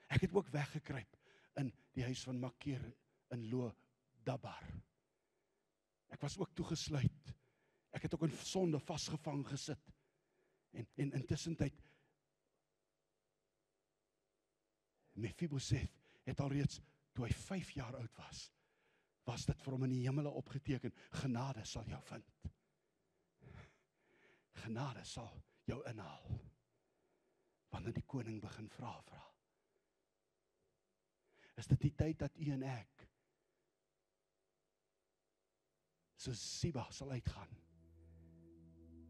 Speaker 1: Ek het ook weggekruip in die huis van Makir in Dabar. Ek was ook toegesluit. Ek het ook in sonde vasgevang gesit. En intussen tyd, Mephibosheth het alreeds, toe hy 5 jaar oud was dit vir hom in die hemele opgeteken, genade sal jou vind. Genade sal jou inhaal. Wanneer die koning begin vra. Is dit die tyd dat u en ek soos Siba sal uitgaan,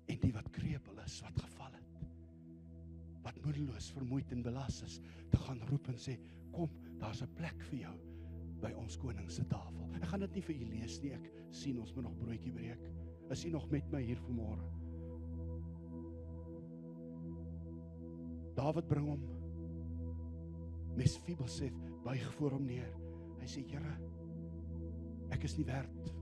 Speaker 1: en die wat krepeel is, wat geval het, wat moedeloos, vermoeid en belas is, te gaan roep en sê, kom, daar's 'n plek vir jou by ons koning se tafel. Ek gaan dit nie vir u lees nie, ek sien ons moet nog broodjie breek. Is u nog met my hier vanmôre? Dawid bring hom, Mephibosheth buig voor hom neer. Hy sê, Here, ek is nie werd,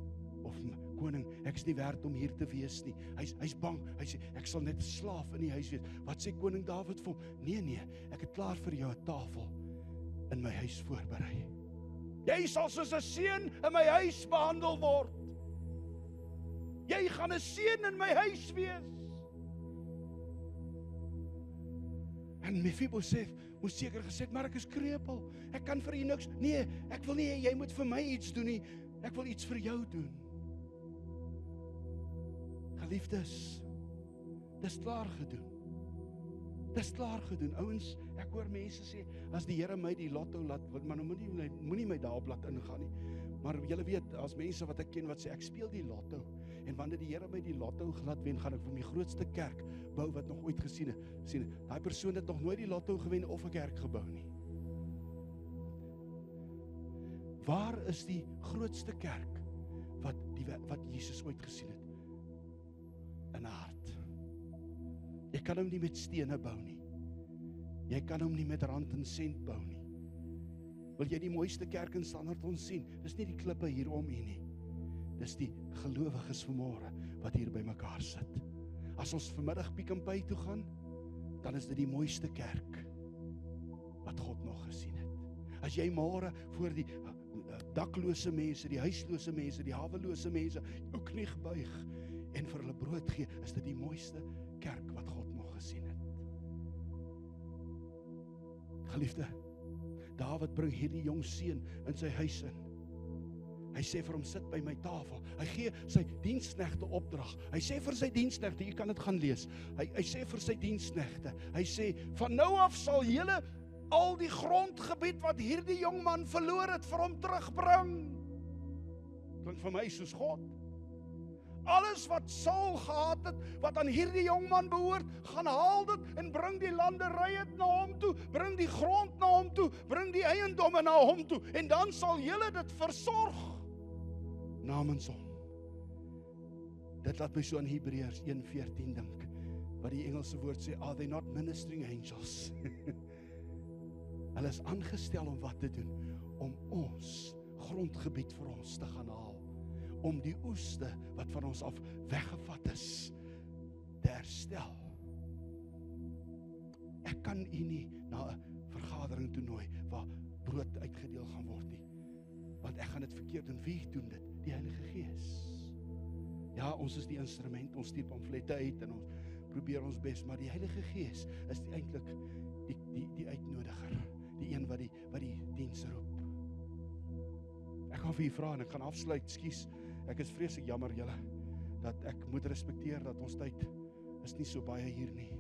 Speaker 1: of koning, ek is nie werd om hier te wees nie. Hy's bang, hy sê, ek sal net 'n slaaf in die huis wees. Wat sê koning Dawid vir hom? Nee, ek het klaar vir jou 'n tafel in my huis voorberei. Jy sal soos 'n seun in my huis behandel word. Jy gaan 'n seun in my huis wees. En Mephibosheth moes seker gesê, maar ek is krepeel. Ek kan vir u niks. Nee, ek wil nie jy moet vir my iets doen nie. Ek wil iets vir jou doen. Geliefdes, dis klaar gedoen. Dis klaar gedoen. Ouens, ek hoor mense sê, as die Here my die lotto laat, maar nou moenie my daarop laat ingaan nie. Maar julle weet, as mense wat ek ken wat sê, ek speel die lotto, en wanneer die Here my die lotto laat wen, gaan ek vir die grootste kerk bou wat nog ooit gesien het. Sien, daai persoon het nog nooit die lotto gewen of 'n kerk gebou nie. Waar is die grootste kerk wat Jesus ooit gesien het? In 'n hart. Jy kan hom nie met stene bou nie. Jy kan hom nie met rand en sent bou nie. Wil jy die mooiste kerk in Standerton sien? Dis nie die klippe hier om u nie. Dis die gelowiges vanmôre wat hier by mekaar sit. As ons vanmiddag Pick n Pay toe gaan, dan is dit die mooiste kerk wat God nog gesien het. As jy môre voor die daklose mense, die huislose mense, die hawelose mense jou knie buig en vir hulle brood gee, is dit die mooiste kerk wat God nog gesien het. Geliefde, Dawid bring hierdie jong seun in sy huis in. Hy sê vir hom, sit by my tafel. Hy gee sy diensknegte opdrag. Hy sê vir sy diensknegte, jy kan dit gaan lees. Hy sê vir sy diensknegte, hy sê, van nou af sal julle al die grondgebied wat hierdie jong man verloor het, vir hom terugbring. Klink vir my soos God. Alles wat Saul gehad het, wat aan hierdie jong man behoort, gaan haal dit en bring die landerye na hom toe, bring die grond na hom toe, bring die eiendomme na hom toe, en dan sal julle dit versorg namens hom. Dit laat my so aan Hebreërs 1:14 dink, wat die Engelse woord sê, are they not ministering angels? Hulle is aangestel om wat te doen? Om ons grondgebied vir ons te gaan haal. Om die oeste wat van ons af weggevat is, te herstel. Ek kan u nie na 'n vergadering toenooi waar brood uitgedeel gaan word nie, want ek gaan dit verkeerd doen. Wie doen dit? Die Heilige Gees. Ja, ons is die instrument, ons stuur pamflette uit en ons probeer ons bes, maar die Heilige Gees is eintlik die uitnodiger, die een wat die diens roep. Ek gaan vir u vra en ek gaan afsluit, skus. Ek is vreeslik jammer julle, dat ek moet respekteer dat ons tyd is nie so baie hier nie.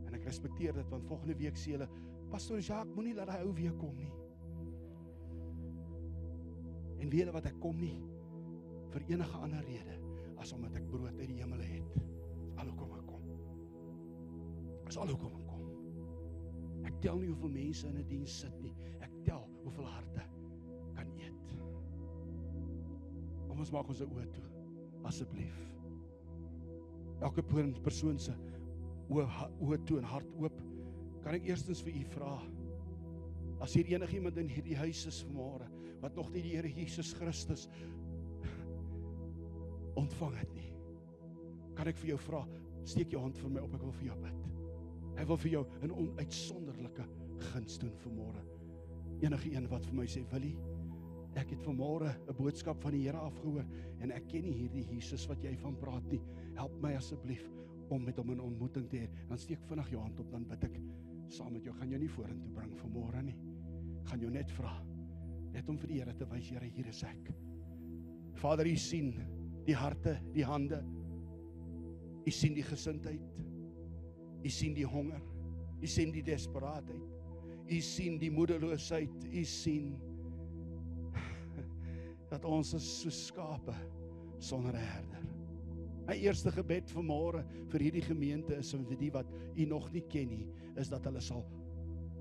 Speaker 1: En ek respekteer dit, want volgende week sê julle, Pastor Jacques, moenie laat hy ou weer kom nie. En weet julle wat, ek kom nie vir enige ander rede, as omdat ek brood uit die hemel het. Dis al hoekom ek kom. Dis al hoekom ek kom. Ek tel nie hoeveel mense in 'n diens sit nie, ek tel hoeveel harte kan eet. Ons maak ons oë toe, asseblief. Elke persoon se oë toe en hart oop. Kan ek eerstens vir u vra, as hier enigiemand in hierdie huis is vanmôre, wat nog nie die Here Jesus Christus ontvang het nie, kan ek vir jou vra, steek jou hand vir my op, ek wil vir jou bid. Hy wil vir jou 'n onuitsonderlike guns doen vanmôre. Enige een wat vir my sê, Willie, Ek het vanmôre 'n boodskap van die Here afgehoor en ek ken nie hierdie Jesus wat jy van praat nie. Help my asseblief om met hom 'n ontmoeting te hê. Dan steek vinnig jou hand op, dan bid ek saam met jou. Gaan jou nie vorentoe bring vanmôre nie. Gaan jou net vra. Net om vir die Here te wys, Here, hier is ek. Vader, U sien die harte, die hande. U sien die gesindheid. U sien die honger. U sien die desperaatheid. U sien die moedeloosheid. U sien dat ons is soos skape sonder 'n herder. My eerste gebed vanmôre vir hierdie gemeente is vir die wat U nog nie ken nie, is dat hulle sal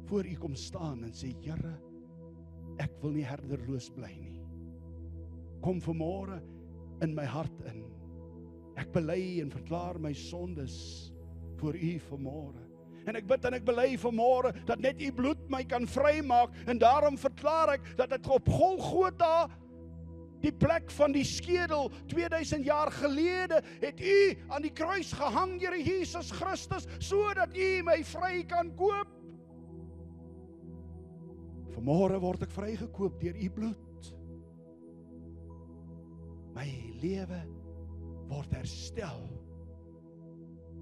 Speaker 1: voor U kom staan en sê, Here, ek wil nie herderloos bly nie. Kom vanmôre in my hart in. Ek bely en verklaar my sondes voor U vanmôre. En ek bid en ek bely vanmôre dat net U bloed my kan vrymaak, en daarom verklaar ek dat dit op Golgotha, die plek van die skedel, 2000 jaar gelede, het U aan die kruis gehang, Here Jesus Christus, sodat U my vry kan koop. Vanmôre word ek vrygekoop deur U bloed. My lewe word herstel.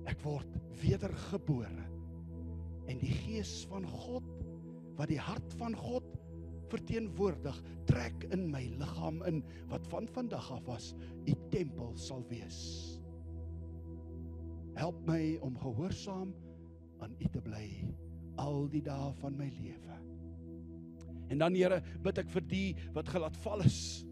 Speaker 1: Ek word wedergebore. En die Gees van God, wat die hart van God verteenwoordig, trek in my liggaam in, wat van vandag af was, U tempel sal wees. Help my om gehoorsaam aan U te bly, al die dae van my lewe. En dan, Here, bid ek vir die wat gelaat val is.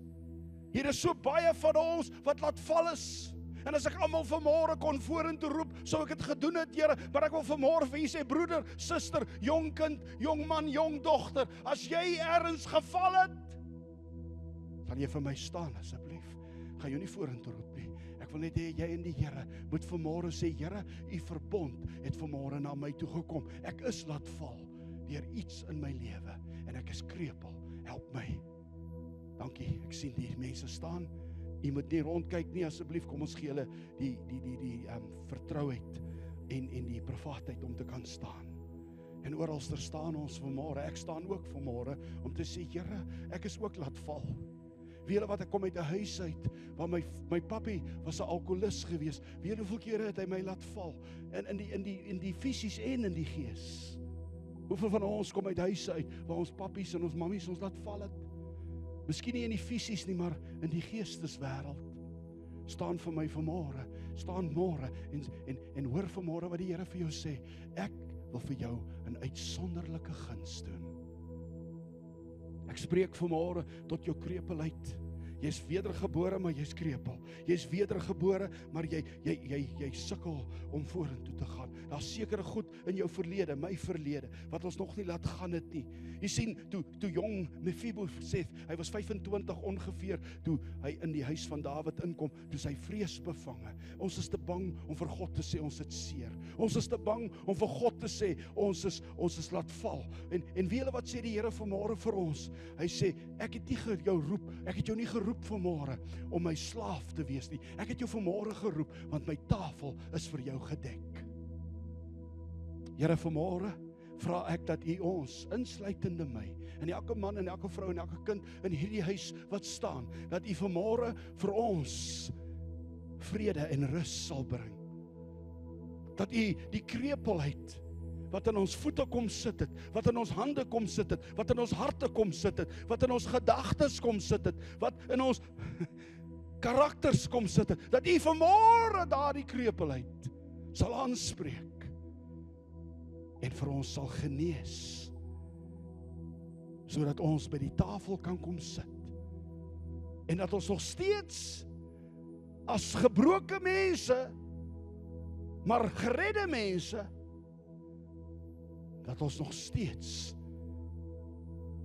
Speaker 1: Hier is so baie van ons wat laat val is. En as ek almal vanmôre kon vorentoe roep, sou ek dit gedoen het, Here, maar ek wil vanmôre vir U sê, broeder, suster, jong kind, jong man, jong dogter, as jy ergens geval het, sal jy vir my staan asseblief. Gaan jou nie vorentoe roep nie. Ek wil net hê jy en die Here moet vanmôre sê, Here, U verbond het vanmôre na my toe gekom. Ek is laat val deur iets in my lewe en ek is krepeel. Help my. Dankie. Ek sien die mense staan. U moet nie rondkyk nie, asseblief. Kom ons gee hulle die vertrouheid en die privaatheid om te kan staan. En oralster staan ons vanmôre. Ek staan ook vanmôre om te sê, Here, ek is ook laat val. Weet julle wat, ek kom uit 'n huis uit waar my pappie was 'n alkoholist geweest. Weet julle hoeveel kere het hy my laat val? In die fisies en in die gees. Hoeveel van ons kom uit huise uit waar ons pappies en ons mammies ons laat val het? Miskien nie in die fisies nie, maar in die geesteswêreld. Staan vir my vanmôre, staan môre en hoor vanmôre wat die Here vir jou sê. Ek wil vir jou 'n uitsonderlike guns doen. Ek spreek vanmôre tot jou krepeelheid. Jy's wedergebore, maar jy's krepeel. Jy's wedergebore, maar jy sukkel om vorentoe te gaan. Daar's sekere goed in jou verlede, my verlede, wat ons nog nie laat gaan het nie. Jy sien, toe jong Mephibosheth, hy was 25 ongeveer, toe hy in die huis van Dawid inkom, toe sy vrees bevange. Ons is te bang om vir God te sê ons het seer. Ons is te bang om vir God te sê ons is laat val. En weet julle wat sê die Here vanmôre vir ons? Hy sê, ek het nie jou roep, ek het jou nie geroep vanmôre om my slaaf te wees nie. Ek het jou vanmôre geroep, want my tafel is vir jou gedek. Here, vanmôre vra ek dat U ons, insluitende my, en elke man en elke vrou en elke kind in hierdie huis wat staan, dat U vanmôre vir ons vrede en rus sal bring. Dat U die krepeelheid wat in ons voete kom sit het, wat in ons hande kom sit het, wat in ons harte kom sit het, wat in ons gedagtes kom sit het, wat in ons karakters kom sit het, dat U vanmôre daardie krepeelheid sal aanspreek en vir ons sal genees, sodat ons by die tafel kan kom sit en dat ons nog steeds as gebroke mense, maar geredde mense, dat ons nog steeds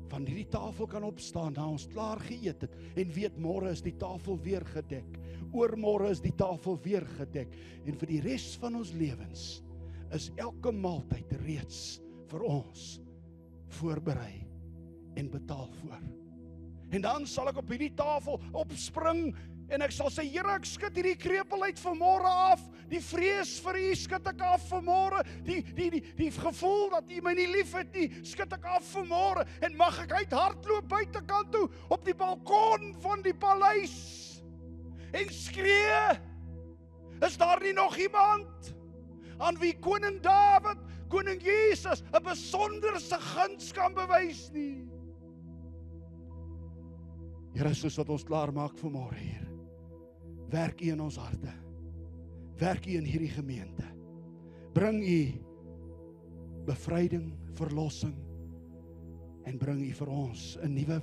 Speaker 1: van hierdie tafel kan opstaan, na ons klaar geëet het, en weet, môre is die tafel weer gedek, oormôre is die tafel weer gedek, en vir die res van ons lewens, is elke maaltyd reeds vir ons voorberei en betaal voor. En dan sal ek op hierdie tafel opspring, En ek sal sê, Here, ek skud hierdie krepelheid vanmôre af. Die vrees vir U skud ek af vanmôre. Die gevoel dat U my nie liefhet nie, skud ek af vanmôre. En mag ek uithardloop buitekant toe op die balkon van die paleis en skree, is daar nie nog iemand aan wie koning Dawid, koning Jesus 'n besonderse guns kan bewys nie? Here, soos wat ons klaar maak vanmôre hier, werk U in ons harte. Werk U in hierdie gemeente. Bring U bevryding, verlossing en bring U vir ons 'n nuwe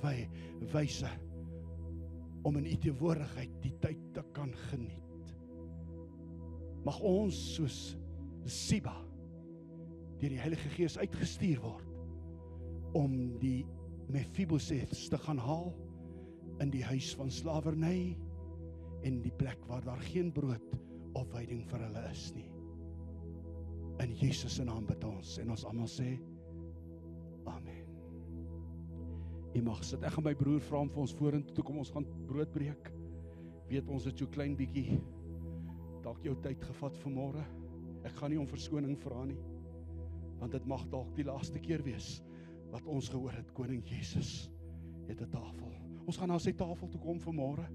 Speaker 1: wyse om in U teenwoordigheid die tyd te kan geniet. Mag ons soos Siba deur die Heilige Gees uitgestuur word om die Mephibosheths te gaan haal in die huis van slawerny en die plek waar daar geen brood of veiding vir hulle is nie. In Jesus se naam bid ons en ons almal sê amen. U mag sit. Ek gaan my broer vra om vir ons vorentoe toe kom, ons gaan brood breek. Weet ons het so klein bietjie dalk jou tyd gevat vanmôre. Ek gaan nie om verskoning vra nie, want dit mag dalk die laaste keer wees wat ons gehoor het, koning Jesus het 'n tafel. Ons gaan na sy tafel toe kom vanmôre.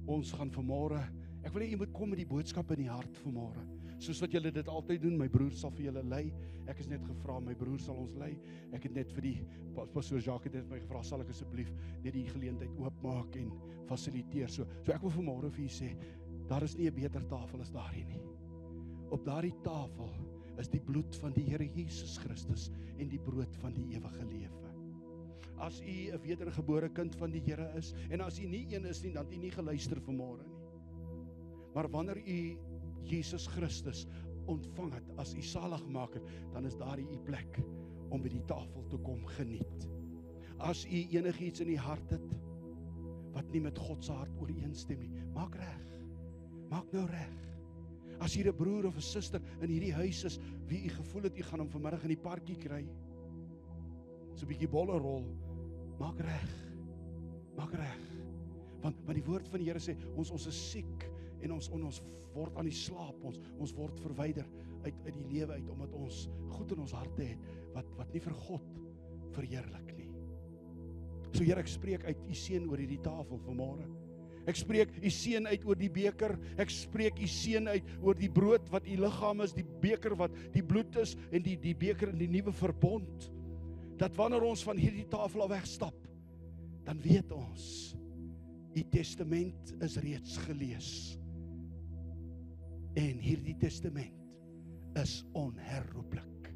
Speaker 1: Ons gaan vanmôre, ek wil hê jy moet kom met die boodskap in die hart vanmôre. Soos wat julle dit altyd doen, my broer sal vir julle lei. Ek is net gevra, my broer sal ons lei. Ek het net vir die pastoor Jacques het net my gevra, sal ek asseblief net die geleentheid oopmaak en fasiliteer. So ek wil vanmôre vir u sê, daar is nie 'n beter tafel as daardie nie. Op daardie tafel is die bloed van die Here Jesus Christus en die brood van die ewige lewe. As u 'n wedergebore kind van die Here is, en as u nie een is nie, dan het u nie geluister vanmôre nie. Maar wanneer u Jesus Christus ontvang het as u saligmaker, dan is daar u plek om by die tafel te kom geniet. As u enigiets in die hart het wat nie met God se hart ooreenstem nie, maak reg. Maak nou reg. As hier 'n broer of 'n suster in hierdie huis is wie u gevoel het u gaan hom vanmiddag in die parkie kry, so 'n bietjie bolle rol, maak reg. Maak reg. Want die woord van die Here sê ons is siek en ons word aan die slaap, ons word verwyder uit die lewe uit omdat ons goed in ons harte het wat nie vir God verheerlik nie. So Here, ek spreek uit u seën oor hierdie tafel vanmôre. Ek spreek u seën uit oor die beker. Ek spreek u seën uit oor die brood wat u liggaam is, die beker wat die bloed is en die beker in die nuwe verbond. Dat wanneer ons van hierdie tafel af wegstap, dan weet ons, u testament is reeds gelees. En hierdie testament is onherroepelik.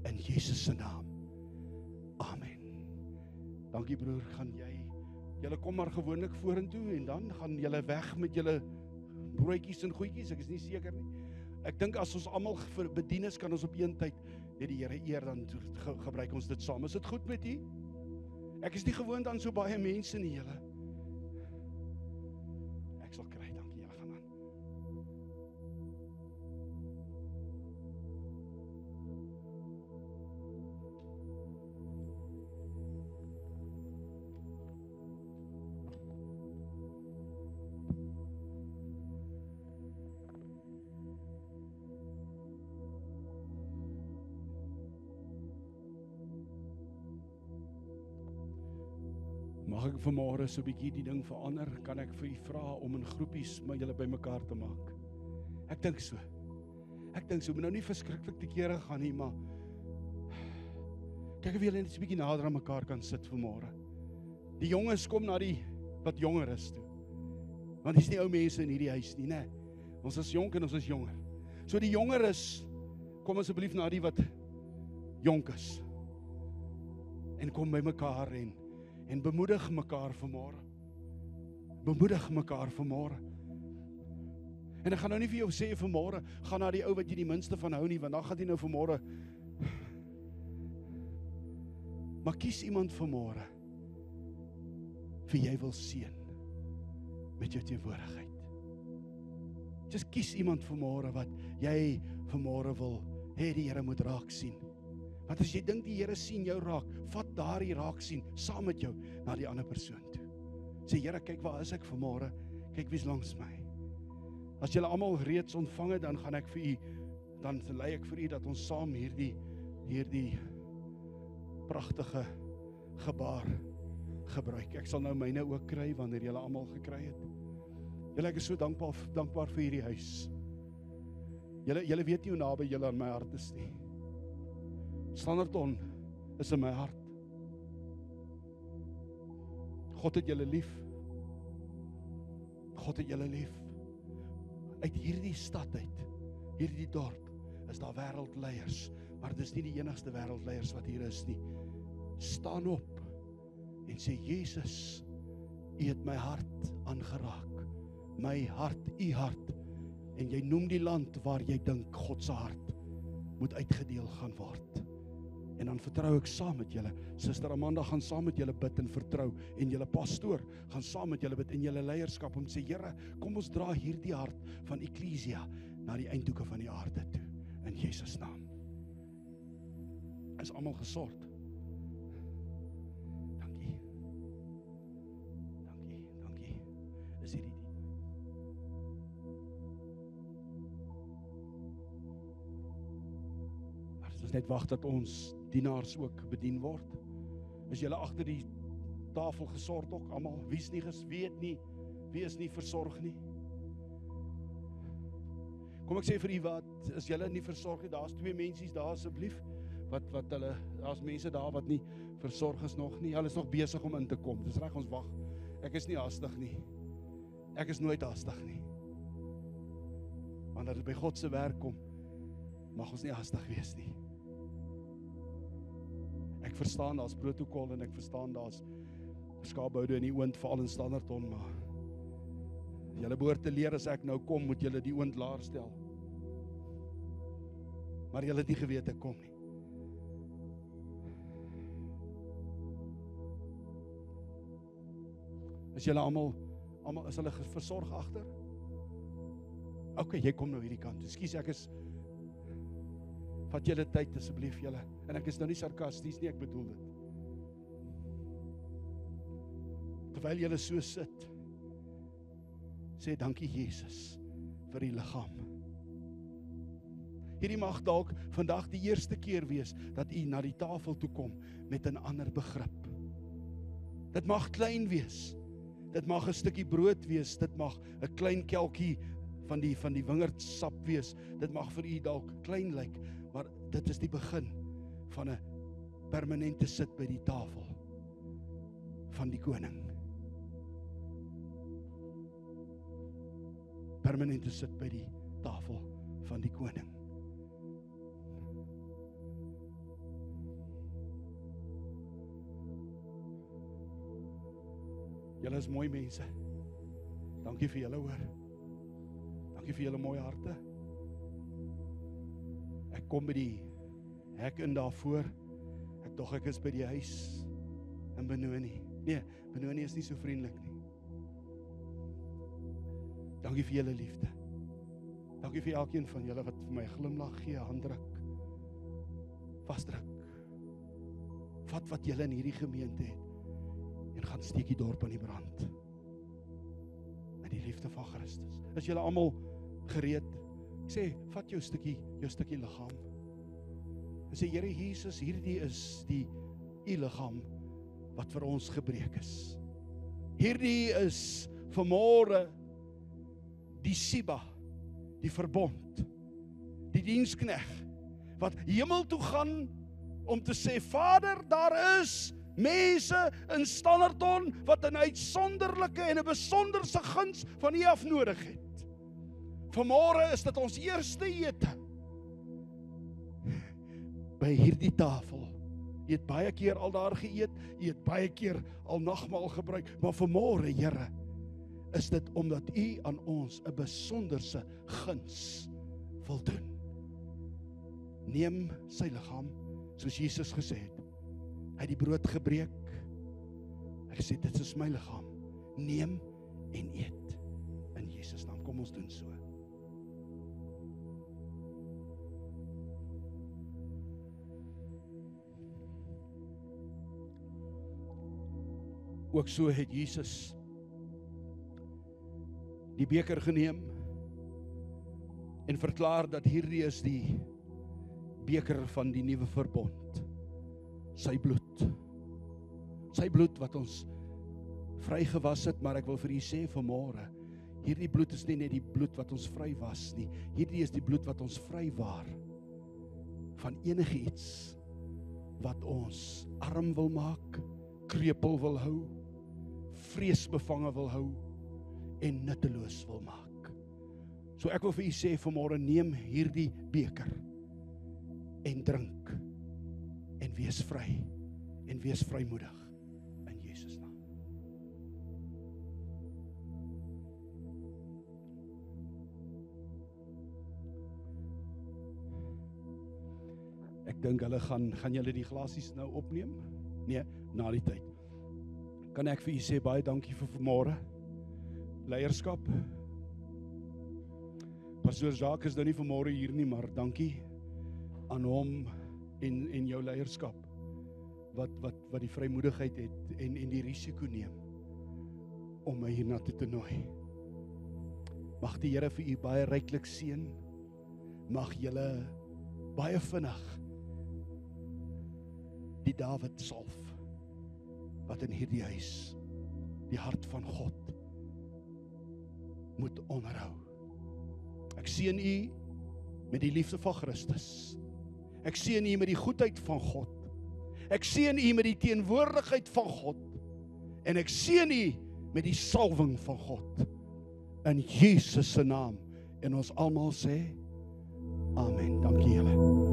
Speaker 1: In Jesus se naam. Amen. Dankie broer, gaan julle kom maar gewoonlik vorentoe en dan gaan julle weg met julle broodjies en goedjies, ek is nie seker nie. Ek dink as ons almal bedien is, kan ons op een tyd net die Here eer, dan gebruik ons dit saam. Is dit goed met u? Ek is nie gewoond aan so baie mense nie, julle. Ek sal kry, dankie, julle gaan aan. Mag ek vanmôre so 'n bietjie die ding verander? Kan ek vir u vra om in groepies my julle bymekaar te maak? Ek dink so. Moet nou nie verskriklik te kere gaan nie, maar kyk of julle net so 'n bietjie nader aan mekaar kan sit vanmôre. Die jonges kom na die wat jonger is toe. Want dis nie ou mense in hierdie huis nie, né? Ons is jonk en ons is jonger. So die jonger is, kom asseblief na die wat jonk is. En kom by mekaar en bemoedig mekaar vanmôre. Bemoedig mekaar vanmôre. En ek gaan nou nie vir jou sê vanmôre, gaan na die ou wat jy die minste van hou nie, want dan gaan jy nou vanmôre. Maar kies iemand vanmôre wie jy wil seën met jou teenwoordigheid. Just kies iemand vanmôre wat jy vanmôre wil hê die Here moet raak sien. Want as jy dink die Here sien jou raak, vat daardie raak sien saam met jou na die ander persoon toe. Sê Here, kyk waar is ek vanmôre? Kyk wie's langs my. As julle almal reeds ontvang het, dan gaan ek vir u, dan lei ek vir u dat ons saam hierdie pragtige gebaar gebruik. Ek sal nou myne ook kry wanneer julle almal gekry het. Julle, ek is so dankbaar vir hierdie huis. Julle weet nie hoe naby julle aan my hart is nie. Standerton is in my hart. God het julle lief. God het julle lief. Uit hierdie stad uit, hierdie dorp, is daar wêreldleiers, maar dis nie die enigste wêreldleiers wat hier is nie. Staan op en sê, Jesus, u het my hart aangeraak. My hart, u hart. En jy noem die land waar jy dink God se hart moet uitgedeel gaan word. En dan vertrou ek saam met julle. Suster Amanda gaan saam met julle bid en vertrou. En julle pastoor gaan saam met julle bid en julle leierskap om te sê, Here, kom ons dra hierdie hart van Eklesia na die eindhoeke van die aarde toe. In Jesus naam. Is almal gesort. Dankie. Is hierdie ons net wag dat ons dienaars ook bedien word. Is julle agter die tafel gesort ook almal? Wie is nie versorg nie? Kom ek sê vir u wat, is julle nie versorg nie? Daar's 2 mensies daar asseblief. Daar's mense daar wat nie versorg is nog nie. Hulle is nog besig om in te kom. Dis reg, ons wag. Ek is nie haastig nie. Ek is nooit haastig nie. Wanneer dit by God se werk kom, mag ons nie haastig wees nie. Ek verstaan daar's protokol en ek verstaan daar's skaapboude in die oond, veral in Standerton, maar julle behoort te leer as ek nou kom, moet julle die oond laer stel. Maar julle het nie geweet ek kom nie. Is julle almal is hulle versorg agter? OK, jy kom nou hierdie kant. Ekskuus, vat julle tyd asseblief julle. En ek is nou nie sarkasties nie, ek bedoel dit. Terwyl julle so sit, sê dankie Jesus vir die liggaam. Hierdie mag dalk vandag die eerste keer wees dat u na die tafel toe kom met 'n ander begrip. Dit mag klein wees. Dit mag 'n stukkie brood wees, dit mag 'n klein kelkie van die wingerdsap wees. Dit mag vir u dalk klein lyk, maar dit is die begin van 'n permanente sit by die tafel van die koning. Permanente sit by die tafel van die koning. Julle is mooi mense. Dankie vir julle hoor. Dankie vir julle mooi harte. Ek kom by die hek in daarvoor. Ek is by die huis in Benoni. Nee, Benoni is nie so vriendelik nie. Dankie vir julle liefde. Dankie vir elkeen van julle wat vir my glimlag gee, handdruk, vasdruk. Vat wat julle in hierdie gemeente het en gaan steek die dorp aan die brand. Met die liefde van Christus. Is julle almal gereed? Ek sê, vat jou stukkie liggaam. En sê, Here Jesus, hierdie is u liggaam wat vir ons gebreek is. Hierdie is vanmôre die Siba, die verbond, die dienskneg, wat hemel toe gaan om te sê, Vader, daar is mense in Standerton wat 'n uitsonderlike en 'n besonderse guns van u af nodig het. Vanmôre is dit ons eerste ete by hierdie tafel. U het baie keer al daar geëet, u het baie keer al nagmaal gebruik, maar vanmôre, Here, is dit omdat u aan ons 'n besonderse guns wil doen. Neem sy liggaam, soos Jesus gesê het. Hy het die brood gebreek. Hy sê, dit is my liggaam. Neem en eet. In Jesus naam, kom ons doen so. Ook so het Jesus die beker geneem en verklaar dat hierdie is die beker van die nuwe verbond. Sy bloed. Sy bloed wat ons vrygewas het, maar ek wil vir u sê vanmôre, hierdie bloed is nie net die bloed wat ons vry was nie, hierdie is die bloed wat ons vrywaar van enigiets wat ons arm wil maak, krepeel wil hou, vreesbevange wil hou en nutteloos wil maak. So ek wil vir u sê vanmôre, neem hierdie beker en drink en wees vry en wees vrymoedig in Jesus naam. Ek dink hulle gaan julle die glasies nou opneem? Nee, na die tyd. Kan ek vir u sê baie dankie vir vanmôre. Leierskap. Pastoor Jacques is nou nie vanmôre hier nie, maar dankie aan hom en jou leierskap wat die vrymoedigheid het en die risiko neem om my hiernatoe te nooi. Mag die Here vir u baie ryklik seën. Mag julle baie vinnig die Dawid salf wat in hierdie huis die hart van God moet onderhou. Ek seën u met die liefde van Christus. Ek seën u met die goedheid van God. Ek seën u met die teenwoordigheid van God. En ek seën u met die salwing van God. In Jesus se naam. En ons almal sê, amen. Dankie julle.